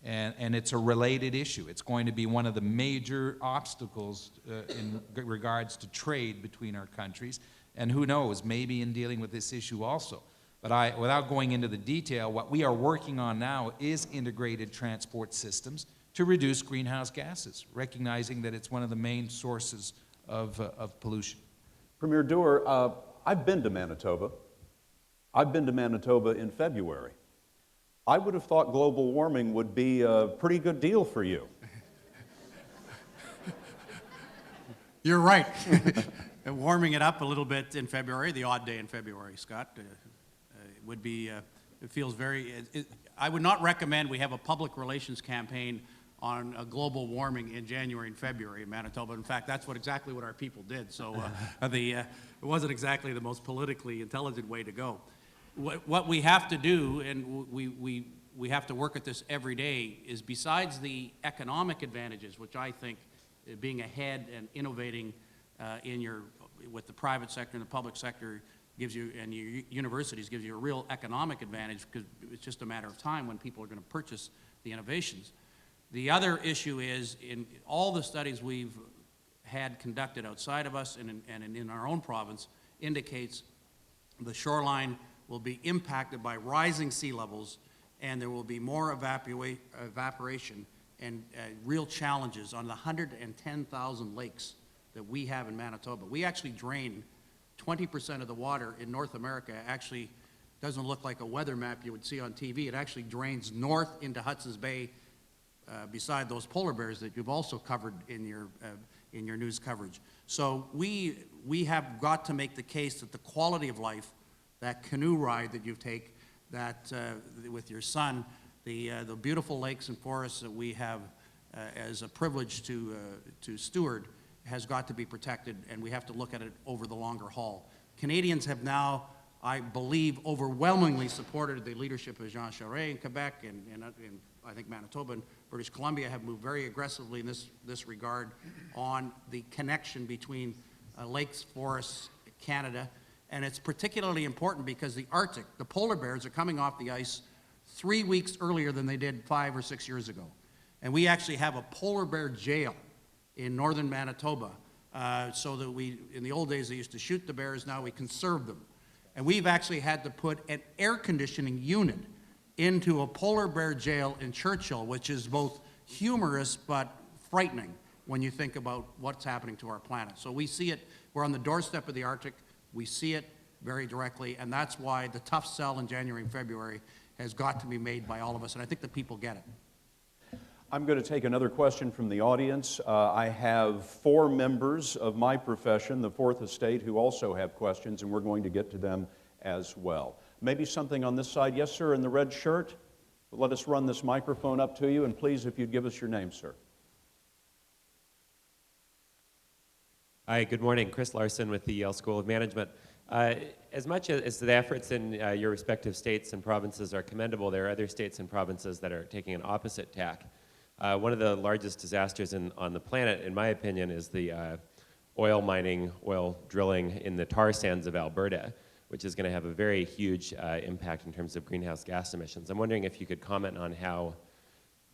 And it's a related issue. It's going to be one of the major obstacles in regards to trade between our countries. And who knows, maybe in dealing with this issue also. But without going into the detail, what we are working on now is integrated transport systems to reduce greenhouse gases, recognizing that it's one of the main sources of pollution. Premier Doer, I've been to Manitoba. I've been to Manitoba in February. I would have thought global warming would be a pretty good deal for you. You're right. Warming it up a little bit in February, the odd day in February, Scott, would be, it feels very, I would not recommend we have a public relations campaign on global warming in January and February in Manitoba. In fact, that's exactly what our people did. So it wasn't exactly the most politically intelligent way to go. What we have to do, and we have to work at this every day, is besides the economic advantages, which I think being ahead and innovating with the private sector and the public sector gives you, and your universities gives you a real economic advantage, because it's just a matter of time when people are going to purchase the innovations. The other issue is, in all the studies we've had conducted outside of us and in our own province, indicates the shoreline will be impacted by rising sea levels, and there will be more evaporation and real challenges on the 110,000 lakes that we have in Manitoba. We actually drain 20% of the water in North America. Actually doesn't look like a weather map you would see on TV. It actually drains north into Hudson's Bay, beside those polar bears that you've also covered in your news coverage. So we have got to make the case that the quality of life, that canoe ride that you take, that with your son, the beautiful lakes and forests that we have as a privilege to steward, has got to be protected, and we have to look at it over the longer haul. Canadians have now, I believe, overwhelmingly supported the leadership of Jean Charest in Quebec, and I think Manitoba and British Columbia have moved very aggressively in this regard on the connection between lakes, forests, Canada. And it's particularly important because the Arctic, the polar bears are coming off the ice 3 weeks earlier than they did 5 or 6 years ago. And we actually have a polar bear jail in northern Manitoba, so that in the old days they used to shoot the bears, now we conserve them. And we've actually had to put an air conditioning unit into a polar bear jail in Churchill, which is both humorous but frightening when you think about what's happening to our planet. So we see it, we're on the doorstep of the Arctic, we see it very directly, and that's why the tough sell in January and February has got to be made by all of us, and I think the people get it. I'm going to take another question from the audience. I have 4 members of my profession, the Fourth Estate, who also have questions, and we're going to get to them as well. Maybe something on this side. Yes, sir, in the red shirt. Let us run this microphone up to you, and please, if you'd give us your name, sir. Hi, good morning. Chris Larson with the Yale School of Management. As much as the efforts in your respective states and provinces are commendable, there are other states and provinces that are taking an opposite tack. One of the largest disasters on the planet, in my opinion, is the oil mining, oil drilling in the tar sands of Alberta, which is going to have a very huge impact in terms of greenhouse gas emissions. I'm wondering if you could comment on how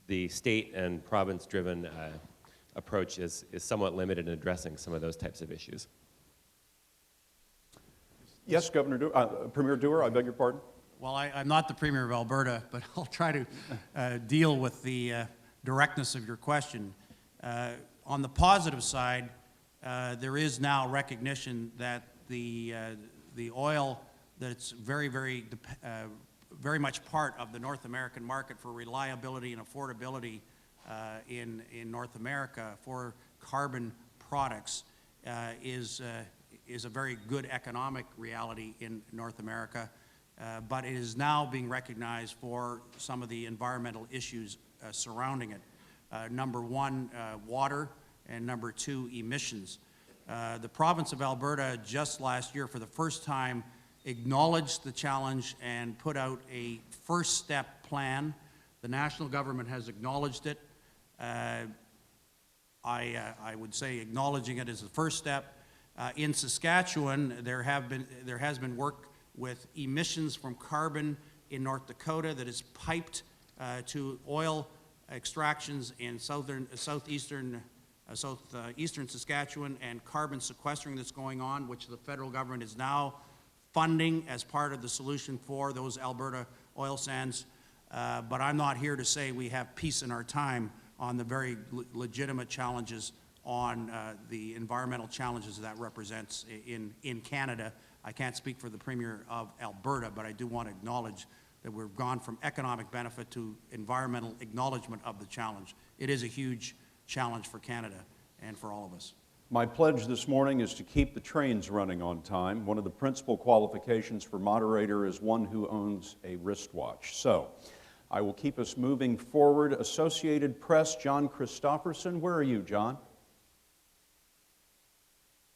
the state and province-driven approach is somewhat limited in addressing some of those types of issues. Yes, Premier Doer, I beg your pardon? Well, I'm not the Premier of Alberta, but I'll try to deal with the directness of your question. On the positive side, there is now recognition that the oil that's very much part of the North American market for reliability and affordability in North America for carbon products is a very good economic reality in North America, but it is now being recognized for some of the environmental issues surrounding it. Number one, water, and number two, emissions. The province of Alberta just last year, for the first time, acknowledged the challenge and put out a first step plan. The national government has acknowledged it. I would say acknowledging it is the first step. In Saskatchewan, there has been work with emissions from carbon in North Dakota that is piped to oil extractions in southeastern Saskatchewan, and carbon sequestering that's going on, which the federal government is now funding as part of the solution for those Alberta oil sands. But I'm not here to say we have peace in our time on the very legitimate challenges on the environmental challenges that represents in Canada. I can't speak for the Premier of Alberta, but I do want to acknowledge that we've gone from economic benefit to environmental acknowledgement of the challenge. It is a huge challenge for Canada and for all of us. My pledge this morning is to keep the trains running on time. One of the principal qualifications for moderator is one who owns a wristwatch. So, I will keep us moving forward. Associated Press, John Christopherson. Where are you, John?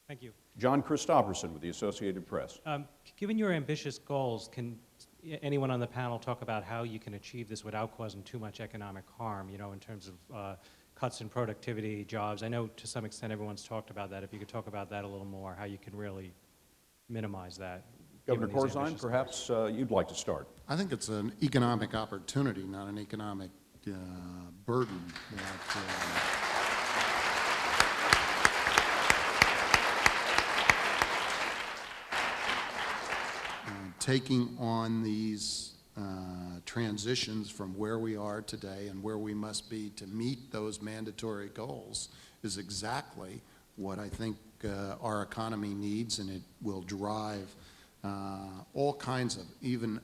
Thank you. John Christopherson with the Associated Press. Given your ambitious goals, can anyone on the panel talk about how you can achieve this without causing too much economic harm, you know, in terms of cuts in productivity, jobs? I know to some extent everyone's talked about that. If you could talk about that a little more, how you can really minimize that. Governor Corzine, perhaps you'd like to start. I think it's an economic opportunity, not an economic burden. Taking on these transitions from where we are today and where we must be to meet those mandatory goals is exactly what I think our economy needs, and it will drive all kinds of even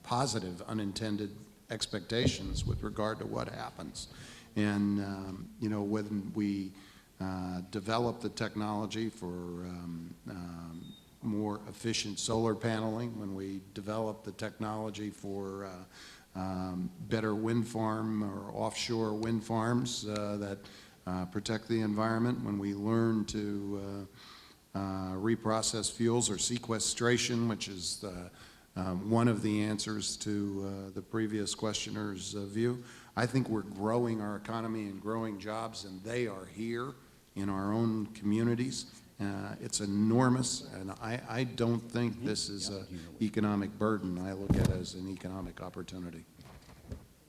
positive unintended expectations with regard to what happens. And you know, when we develop the technology for more efficient solar paneling, when we develop the technology for better wind farm or offshore wind farms that protect the environment, when we learn to reprocess fuels or sequestration, which is one of the answers to the previous questioner's view. I think we're growing our economy and growing jobs, and they are here in our own communities. It's enormous, and I don't think this is an economic burden. I look at it as an economic opportunity.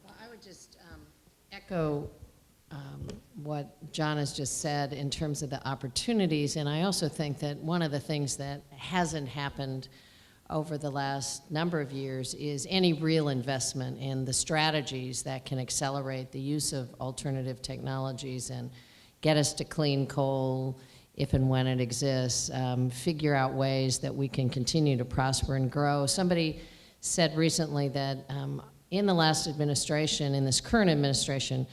Well, I would just echo what John has just said in terms of the opportunities, and I also think that one of the things that hasn't happened over the last number of years is any real investment in the strategies that can accelerate the use of alternative technologies and get us to clean coal if and when it exists, figure out ways that we can continue to prosper and grow. Somebody said recently that in the last administration, in this current administration,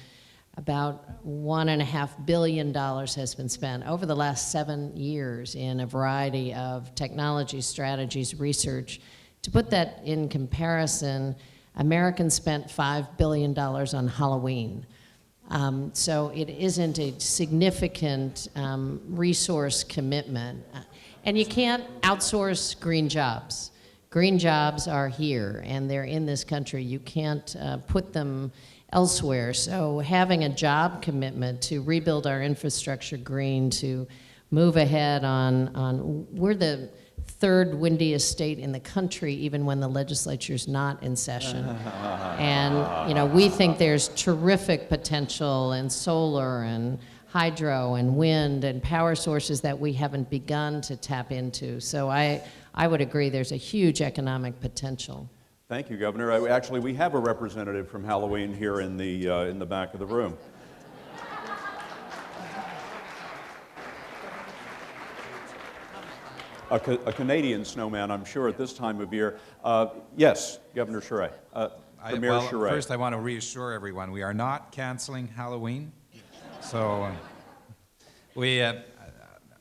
about $1.5 billion has been spent over the last 7 years in a variety of technology, strategies, research. To put that in comparison, Americans spent $5 billion on Halloween. So it isn't a significant resource commitment. And you can't outsource green jobs. Green jobs are here, and they're in this country. You can't put them elsewhere. So having a job commitment to rebuild our infrastructure green, to move ahead on we're the third windiest state in the country, even when the legislature's not in session. And you know, we think there's terrific potential in solar and hydro and wind and power sources that we haven't begun to tap into. So I would agree there's a huge economic potential. Thank you, Governor. Actually, we have a representative from Halloween here in the back of the room. a Canadian snowman, I'm sure, at this time of year. Yes, Governor Charest. Premier Well, Charest. first I want to reassure everyone, we are not canceling Halloween. So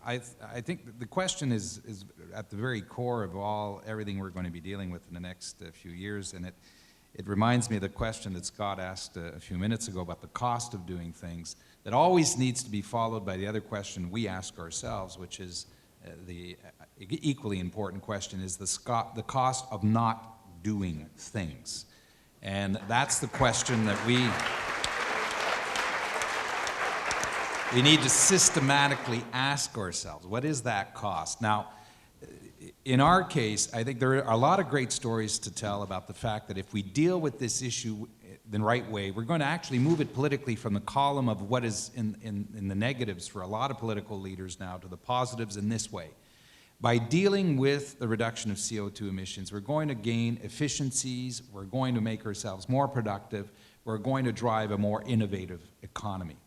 I think the question is at the very core of everything we're going to be dealing with in the next few years, and it reminds me of the question that Scott asked a few minutes ago about the cost of doing things, that always needs to be followed by the other question we ask ourselves, which is the equally important question, is the cost of not doing things. And that's the question that we need to systematically ask ourselves. What is that cost? Now, in our case, I think there are a lot of great stories to tell about the fact that if we deal with this issue the right way, we're going to actually move it politically from the column of what is in the negatives for a lot of political leaders now to the positives in this way. By dealing with the reduction of CO2 emissions, we're going to gain efficiencies, we're going to make ourselves more productive, we're going to drive a more innovative economy.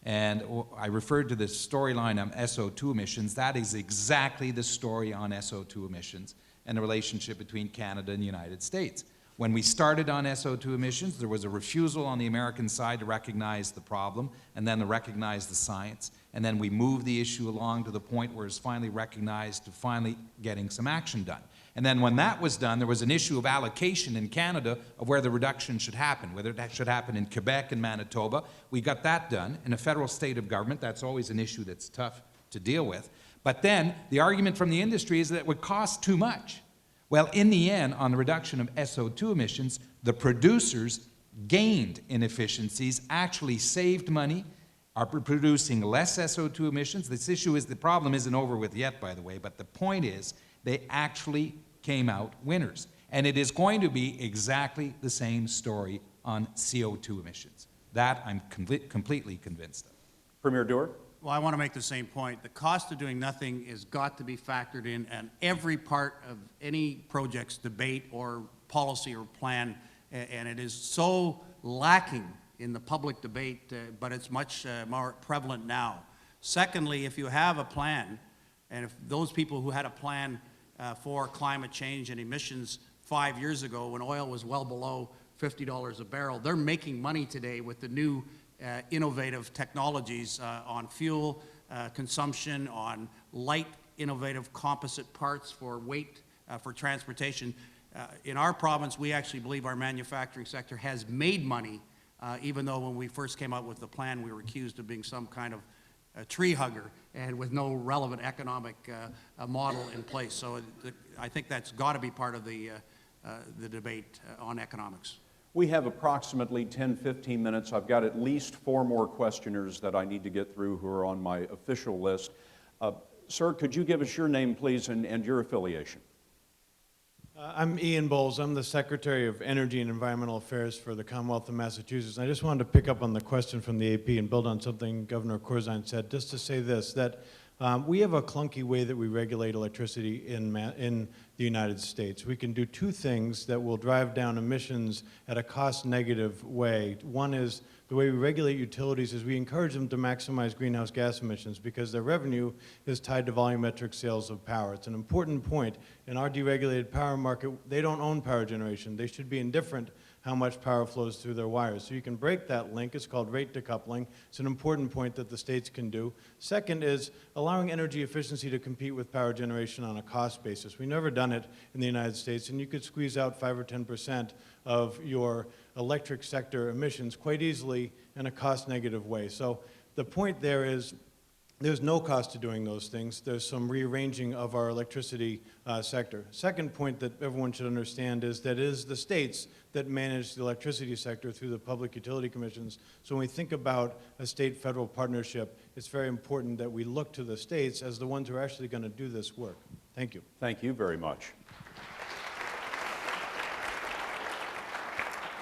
And I referred to this storyline on SO2 emissions. That is exactly the story on SO2 emissions and the relationship between Canada and the United States. When we started on SO2 emissions, there was a refusal on the American side to recognize the problem and then to recognize the science. And then we moved the issue along to the point where it's finally recognized to finally getting some action done. And then when that was done, there was an issue of allocation in Canada of where the reduction should happen, whether that should happen in Quebec and Manitoba. We got that done. In a federal state of government, that's always an issue that's tough to deal with. But then the argument from the industry is that it would cost too much. Well, in the end, on the reduction of SO2 emissions, the producers gained in efficiencies, actually saved money, are producing less SO2 emissions. This issue is, the problem isn't over with yet, by the way, but the point is they actually came out winners. And it is going to be exactly the same story on CO2 emissions. That I'm completely convinced of. Premier Doer? Well, I want to make the same point. The cost of doing nothing has got to be factored in every part of any project's debate or policy or plan, and it is so lacking in the public debate, but it's much more prevalent now. Secondly, if you have a plan, and if those people who had a plan for climate change and emissions 5 years ago when oil was well below $50 a barrel, they're making money today with the new innovative technologies on fuel consumption, on light innovative composite parts for weight for transportation. In our province, we actually believe our manufacturing sector has made money, even though when we first came out with the plan, we were accused of being some kind of a tree hugger and with no relevant economic model in place. So I think that's got to be part of the debate on economics. We have approximately 10-15 minutes. I've got at least 4 more questioners that I need to get through who are on my official list. Sir, could you give us your name, please, and your affiliation? I'm Ian Bowles. I'm the Secretary of Energy and Environmental Affairs for the Commonwealth of Massachusetts. I just wanted to pick up on the question from the AP and build on something Governor Corzine said, just to say this, that we have a clunky way that we regulate electricity in the United States. We can do 2 things that will drive down emissions at a cost-negative way. One is the way we regulate utilities is we encourage them to maximize greenhouse gas emissions because their revenue is tied to volumetric sales of power. It's an important point. In our deregulated power market, they don't own power generation. They should be indifferent how much power flows through their wires. So you can break that link. It's called rate decoupling. It's an important point that the states can do. Second is allowing energy efficiency to compete with power generation on a cost basis. We've never done it in the United States, and you could squeeze out 5 or 10% of your electric sector emissions quite easily in a cost-negative way. So the point there is there's no cost to doing those things. There's some rearranging of our electricity sector. Second point that everyone should understand is that it is the states that manage the electricity sector through the public utility commissions. So when we think about a state-federal partnership, it's very important that we look to the states as the ones who are actually going to do this work. Thank you. Thank you very much.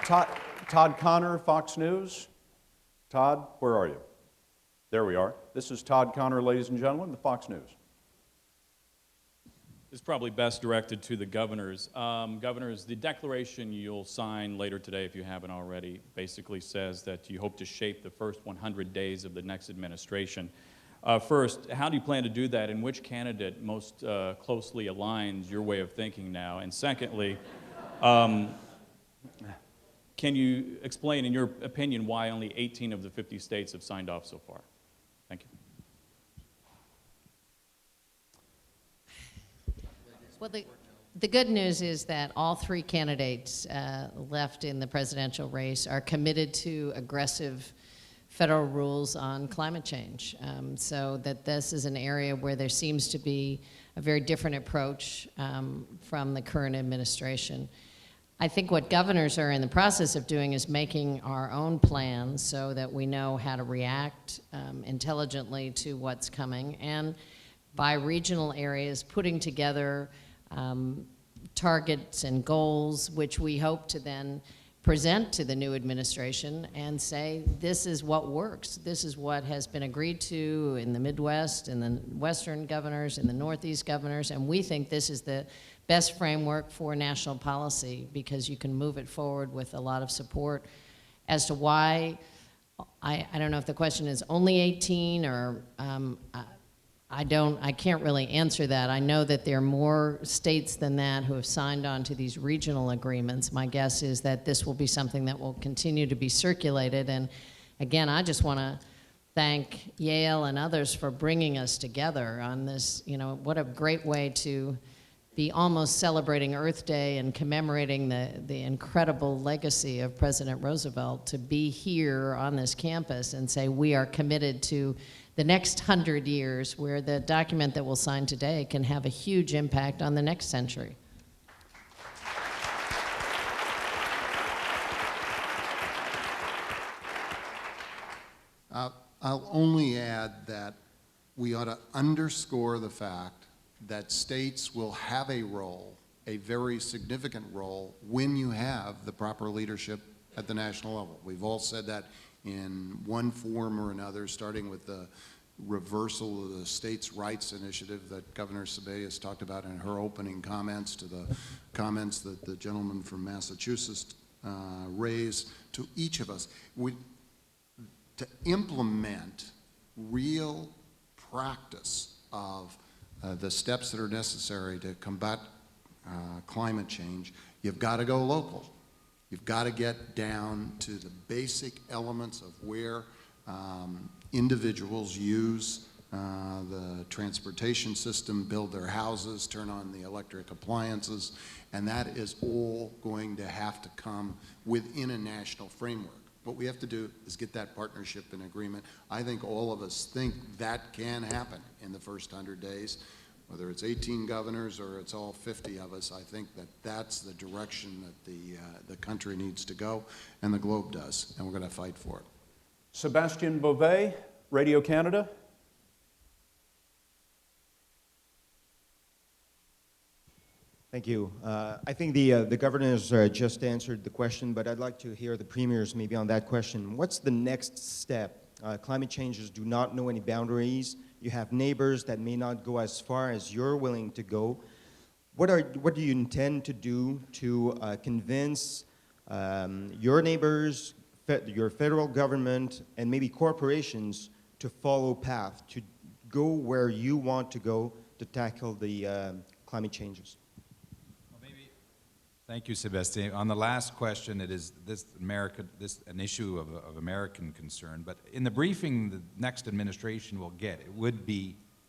Todd Connor, Fox News. Todd, where are you? There we are. This is Todd Connor, ladies and gentlemen, the Fox News. This is probably best directed to the governors. Governors, the declaration you'll sign later today, if you haven't already, basically says that you hope to shape the first 100 days of the next administration. First, how do you plan to do that, and which candidate most closely aligns your way of thinking now? And secondly, can you explain, in your opinion, why only 18 of the 50 states have signed off so far? Thank you. Well, the good news is that all three candidates left in the presidential race are committed to aggressive federal rules on climate change, so that this is an area where there seems to be a very different approach from the current administration. I think what governors are in the process of doing is making our own plans so that we know how to react intelligently to what's coming, and by regional areas putting together targets and goals, which we hope to then present to the new administration and say, this is what works. This is what has been agreed to in the Midwest, in the Western governors, in the Northeast governors, and we think this is the best framework for national policy because you can move it forward with a lot of support. As to why, I don't know if the question is only 18 or I can't really answer that. I know that there are more states than that who have signed on to these regional agreements. My guess is that this will be something that will continue to be circulated. And again, I just want to thank Yale and others for bringing us together on this. You know, what a great way to be almost celebrating Earth Day and commemorating the incredible legacy of President Roosevelt to be here on this campus and say we are committed to the next 100 years, where the document that we'll sign today can have a huge impact on the next century. I'll only add that we ought to underscore the fact that states will have a role, a very significant role, when you have the proper leadership at the national level. We've all said that in one form or another, starting with the reversal of the states' rights initiative that Governor Sebelius talked about in her opening comments, to the comments that the gentleman from Massachusetts raised, to each of us. To implement real practice of the steps that are necessary to combat climate change, you've got to go local. You've got to get down to the basic elements of where individuals use the transportation system, build their houses, turn on the electric appliances, and that is all going to have to come within a national framework. What we have to do is get that partnership and agreement. I think all of us think that can happen in the first 100 days. Whether it's 18 governors or it's all 50 of us, I think that that's the direction that the country needs to go, and the globe does, and we're going to fight for it. Sebastien Beauvais, Radio Canada. Thank you. I think the governors just answered the question, but I'd like to hear the premiers maybe on that question. What's the next step? Climate changes do not know any boundaries. You have neighbors that may not go as far as you're willing to go. What do you intend to do to convince your neighbors, your federal government, and maybe corporations to follow path, to go where you want to go to tackle the climate changes? Thank you, Sebastien. On the last question, it is an issue of American concern. But in the briefing the next administration will get,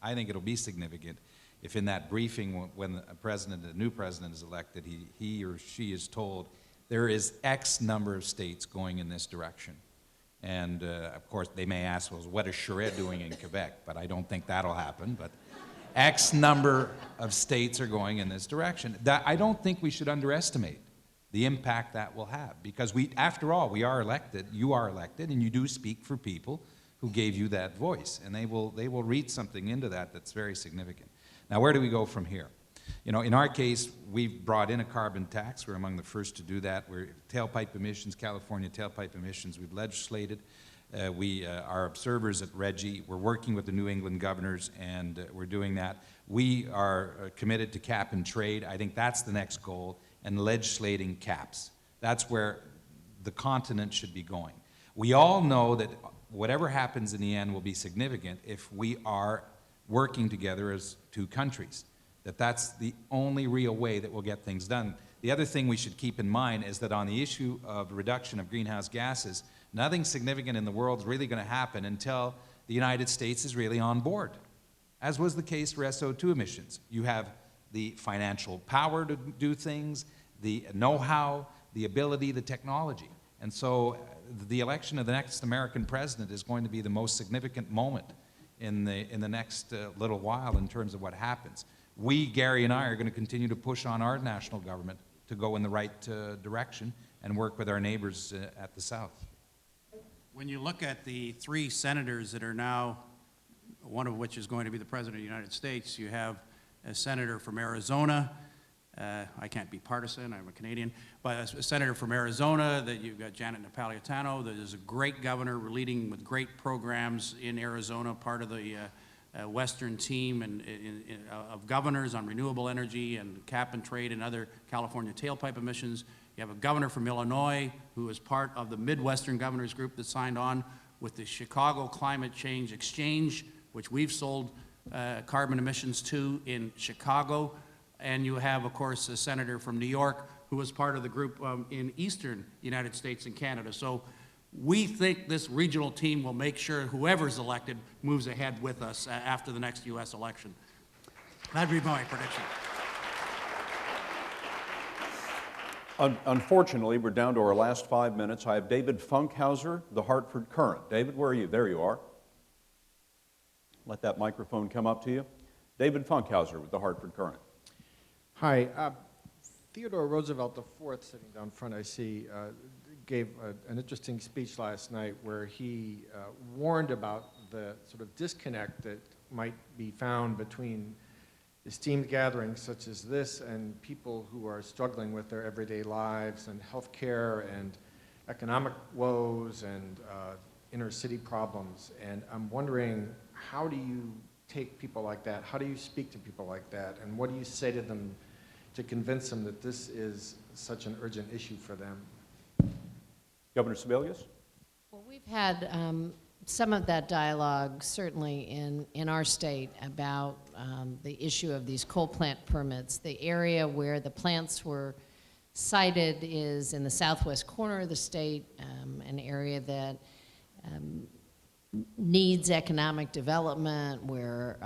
I think it'll be significant if in that briefing, when a new president is elected, he or she is told there is X number of states going in this direction. And of course, they may ask, well, what is Charest doing in Quebec? But I don't think that'll happen. But X number of states are going in this direction. I don't think we should underestimate the impact that will have, because after all, we are elected, you are elected, and you do speak for people who gave you that voice, and they will read something into that that's very significant. Now, where do we go from here? You know, in our case, we've brought in a carbon tax. We're among the first to do that. Tailpipe emissions, California tailpipe emissions, we've legislated. We are observers at RGGI. We're working with the New England governors, and we're doing that. We are committed to cap and trade. I think that's the next goal, and legislating caps. That's where the continent should be going. We all know that whatever happens in the end will be significant if we are working together as two countries. That's the only real way that we'll get things done. The other thing we should keep in mind is that on the issue of reduction of greenhouse gases, nothing significant in the world is really going to happen until the United States is really on board, as was the case for SO2 emissions. You have the financial power to do things, the know-how, the ability, the technology. And so the election of the next American president is going to be the most significant moment in the next little while in terms of what happens. We, Gary and I, are going to continue to push on our national government to go in the right direction and work with our neighbors at the South. When you look at the 3 senators that are now, one of which is going to be the President of the United States, you have a senator from Arizona. I can't be partisan, I'm a Canadian, but a senator from Arizona, that you've got Janet Napolitano, that is a great governor, leading with great programs in Arizona, part of the Western team of governors on renewable energy and cap and trade and other California tailpipe emissions. You have a governor from Illinois who is part of the Midwestern Governors Group that signed on with the Chicago Climate Change Exchange, which we've sold carbon emissions to in Chicago. And you have, of course, a senator from New York who was part of the group in eastern United States and Canada. So we think this regional team will make sure whoever's elected moves ahead with us after the next U.S. election. That'd be my prediction. Unfortunately, we're down to our last 5 minutes. I have David Funkhauser, the Hartford Courant. David, where are you? There you are. Let that microphone come up to you. David Funkhauser with the Hartford Courant. Hi. Theodore Roosevelt IV, sitting down front, I see, gave an interesting speech last night where he warned about the sort of disconnect that might be found between esteemed gatherings such as this and people who are struggling with their everyday lives and health care and economic woes and inner city problems. And I'm wondering, how do you take people like that? How do you speak to people like that? And what do you say to them to convince them that this is such an urgent issue for them? Governor Sebelius? Well, we've had some of that dialogue, certainly in our state, about the issue of these coal plant permits. The area where the plants were sited is in the southwest corner of the state, an area that needs economic development, where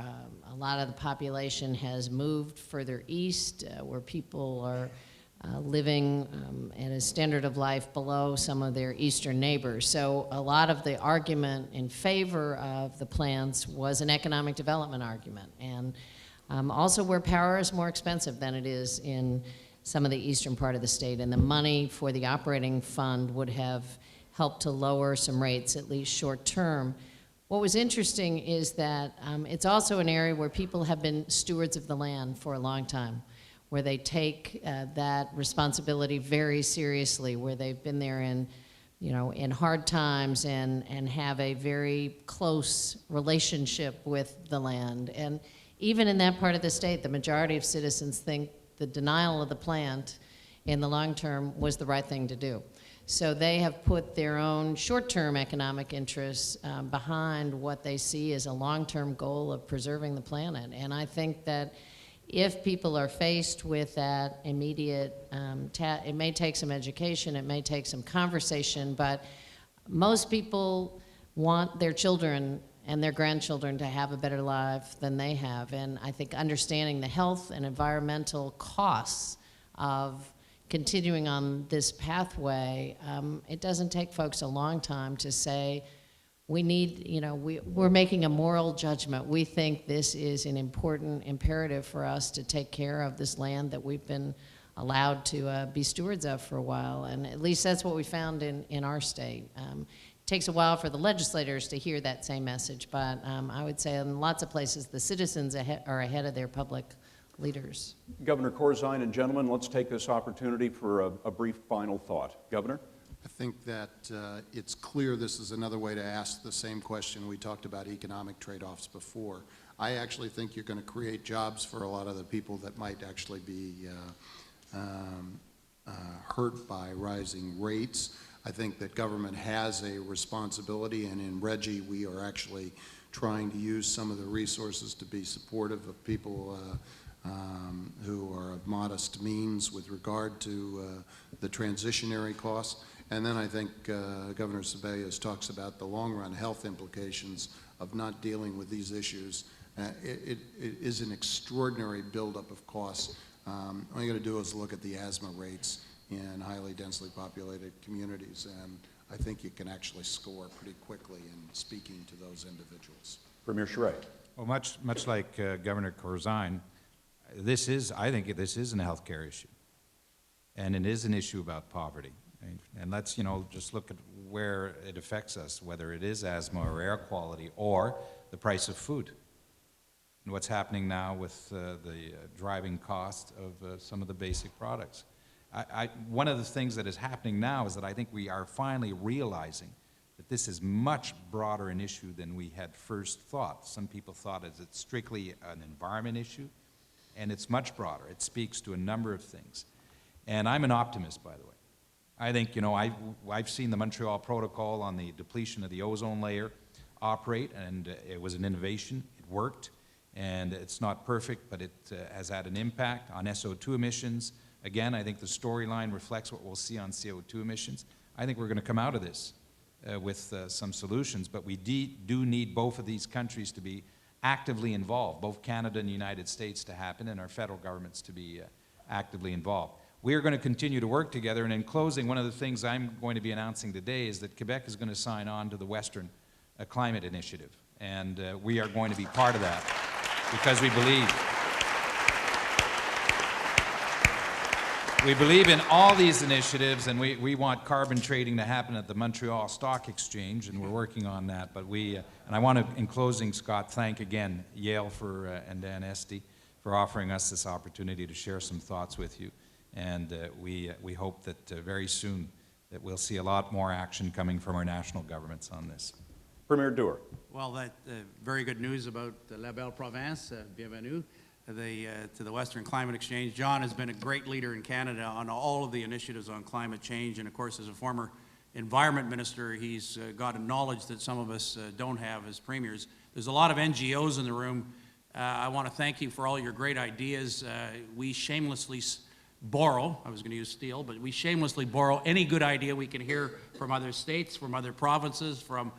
a lot of the population has moved further east, where people are living at a standard of life below some of their eastern neighbors. So a lot of the argument in favor of the plants was an economic development argument, and also where power is more expensive than it is in some of the eastern part of the state, and the money for the operating fund would have helped to lower some rates, at least short term. What was interesting is that it's also an area where people have been stewards of the land for a long time, where they take that responsibility very seriously, where they've been there in hard times and have a very close relationship with the land. And even in that part of the state, the majority of citizens think the denial of the plant in the long term was the right thing to do. So they have put their own short-term economic interests behind what they see as a long-term goal of preserving the planet. And I think that if people are faced with that immediate, it may take some education, it may take some conversation, but most people want their children and their grandchildren to have a better life than they have. And I think understanding the health and environmental costs of continuing on this pathway, it doesn't take folks a long time to say, we need, we're making a moral judgment. We think this is an important imperative for us to take care of this land that we've been allowed to be stewards of for a while. And at least that's what we found in our state. It takes a while for the legislators to hear that same message, but I would say in lots of places the citizens are ahead of their public leaders. Governor Corzine and gentlemen, let's take this opportunity for a brief final thought. Governor? I think that it's clear this is another way to ask the same question. We talked about economic trade-offs before. I actually think you're going to create jobs for a lot of the people that might actually be hurt by rising rates. I think that government has a responsibility, and in Reggie, we are actually trying to use some of the resources to be supportive of people who are of modest means with regard to the transitionary costs. And then I think Governor Sebelius talks about the long-run health implications of not dealing with these issues. It is an extraordinary buildup of costs. All you got to do is look at the asthma rates in highly densely populated communities, and I think you can actually score pretty quickly in speaking to those individuals. Premier Schrey. Well, much like Governor Corzine, I think this is an health care issue, and it is an issue about poverty. And let's, just look at where it affects us, whether it is asthma or air quality or the price of food. And what's happening now with the driving cost of some of the basic products. One of the things that is happening now is that I think we are finally realizing that this is much broader an issue than we had first thought. Some people thought it's strictly an environment issue, and it's much broader. It speaks to a number of things. And I'm an optimist, by the way. I think, I've seen the Montreal Protocol on the depletion of the ozone layer operate, and it was an innovation. It worked, and it's not perfect, but it has had an impact on SO2 emissions. Again, I think the storyline reflects what we'll see on CO2 emissions. I think we're going to come out of this with some solutions, but we do need both of these countries to be actively involved, both Canada and the United States to happen, and our federal governments to be actively involved. We are going to continue to work together, and in closing, one of the things I'm going to be announcing today is that Quebec is going to sign on to the Western Climate Initiative, and we are going to be part of that because we believe in all these initiatives, and we want carbon trading to happen at the Montreal Stock Exchange, and we're working on that. But and I want to, in closing, Scott, thank again Yale and Dan Esty for offering us this opportunity to share some thoughts with you. And we hope that very soon that we'll see a lot more action coming from our national governments on this. Premier Doer. Well, that very good news about La Belle Province. Bienvenue to the Western Climate Exchange. John has been a great leader in Canada on all of the initiatives on climate change, and of course, as a former environment minister, he's got a knowledge that some of us don't have as premiers. There's a lot of NGOs in the room. I want to thank you for all your great ideas. We shamelessly borrow, I was going to use steal, but we shamelessly borrow any good idea we can hear from other states, from other provinces, from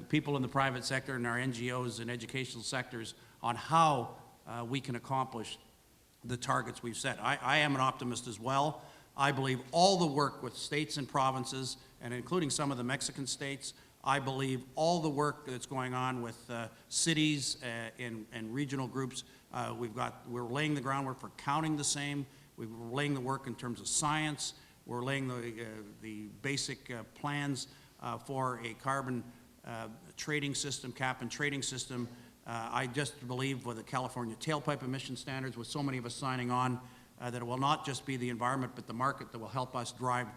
people in the private sector and our NGOs and educational sectors on how we can accomplish the targets we've set. I am an optimist as well. I believe all the work with states and provinces, and including some of the Mexican states, I believe all the work that's going on with cities and regional groups, we're laying the groundwork for counting the same. We're laying the work in terms of science. We're laying the basic plans for a carbon trading system, cap and trading system. I just believe with the California tailpipe emission standards, with so many of us signing on, that it will not just be the environment but the market that will help us drive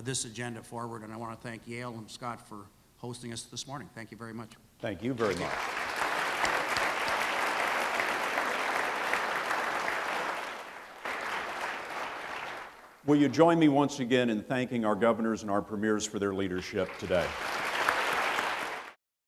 this agenda forward. And I want to thank Yale and Scott for hosting us this morning. Thank you very much. Thank you very much. Will you join me once again in thanking our governors and our premiers for their leadership today?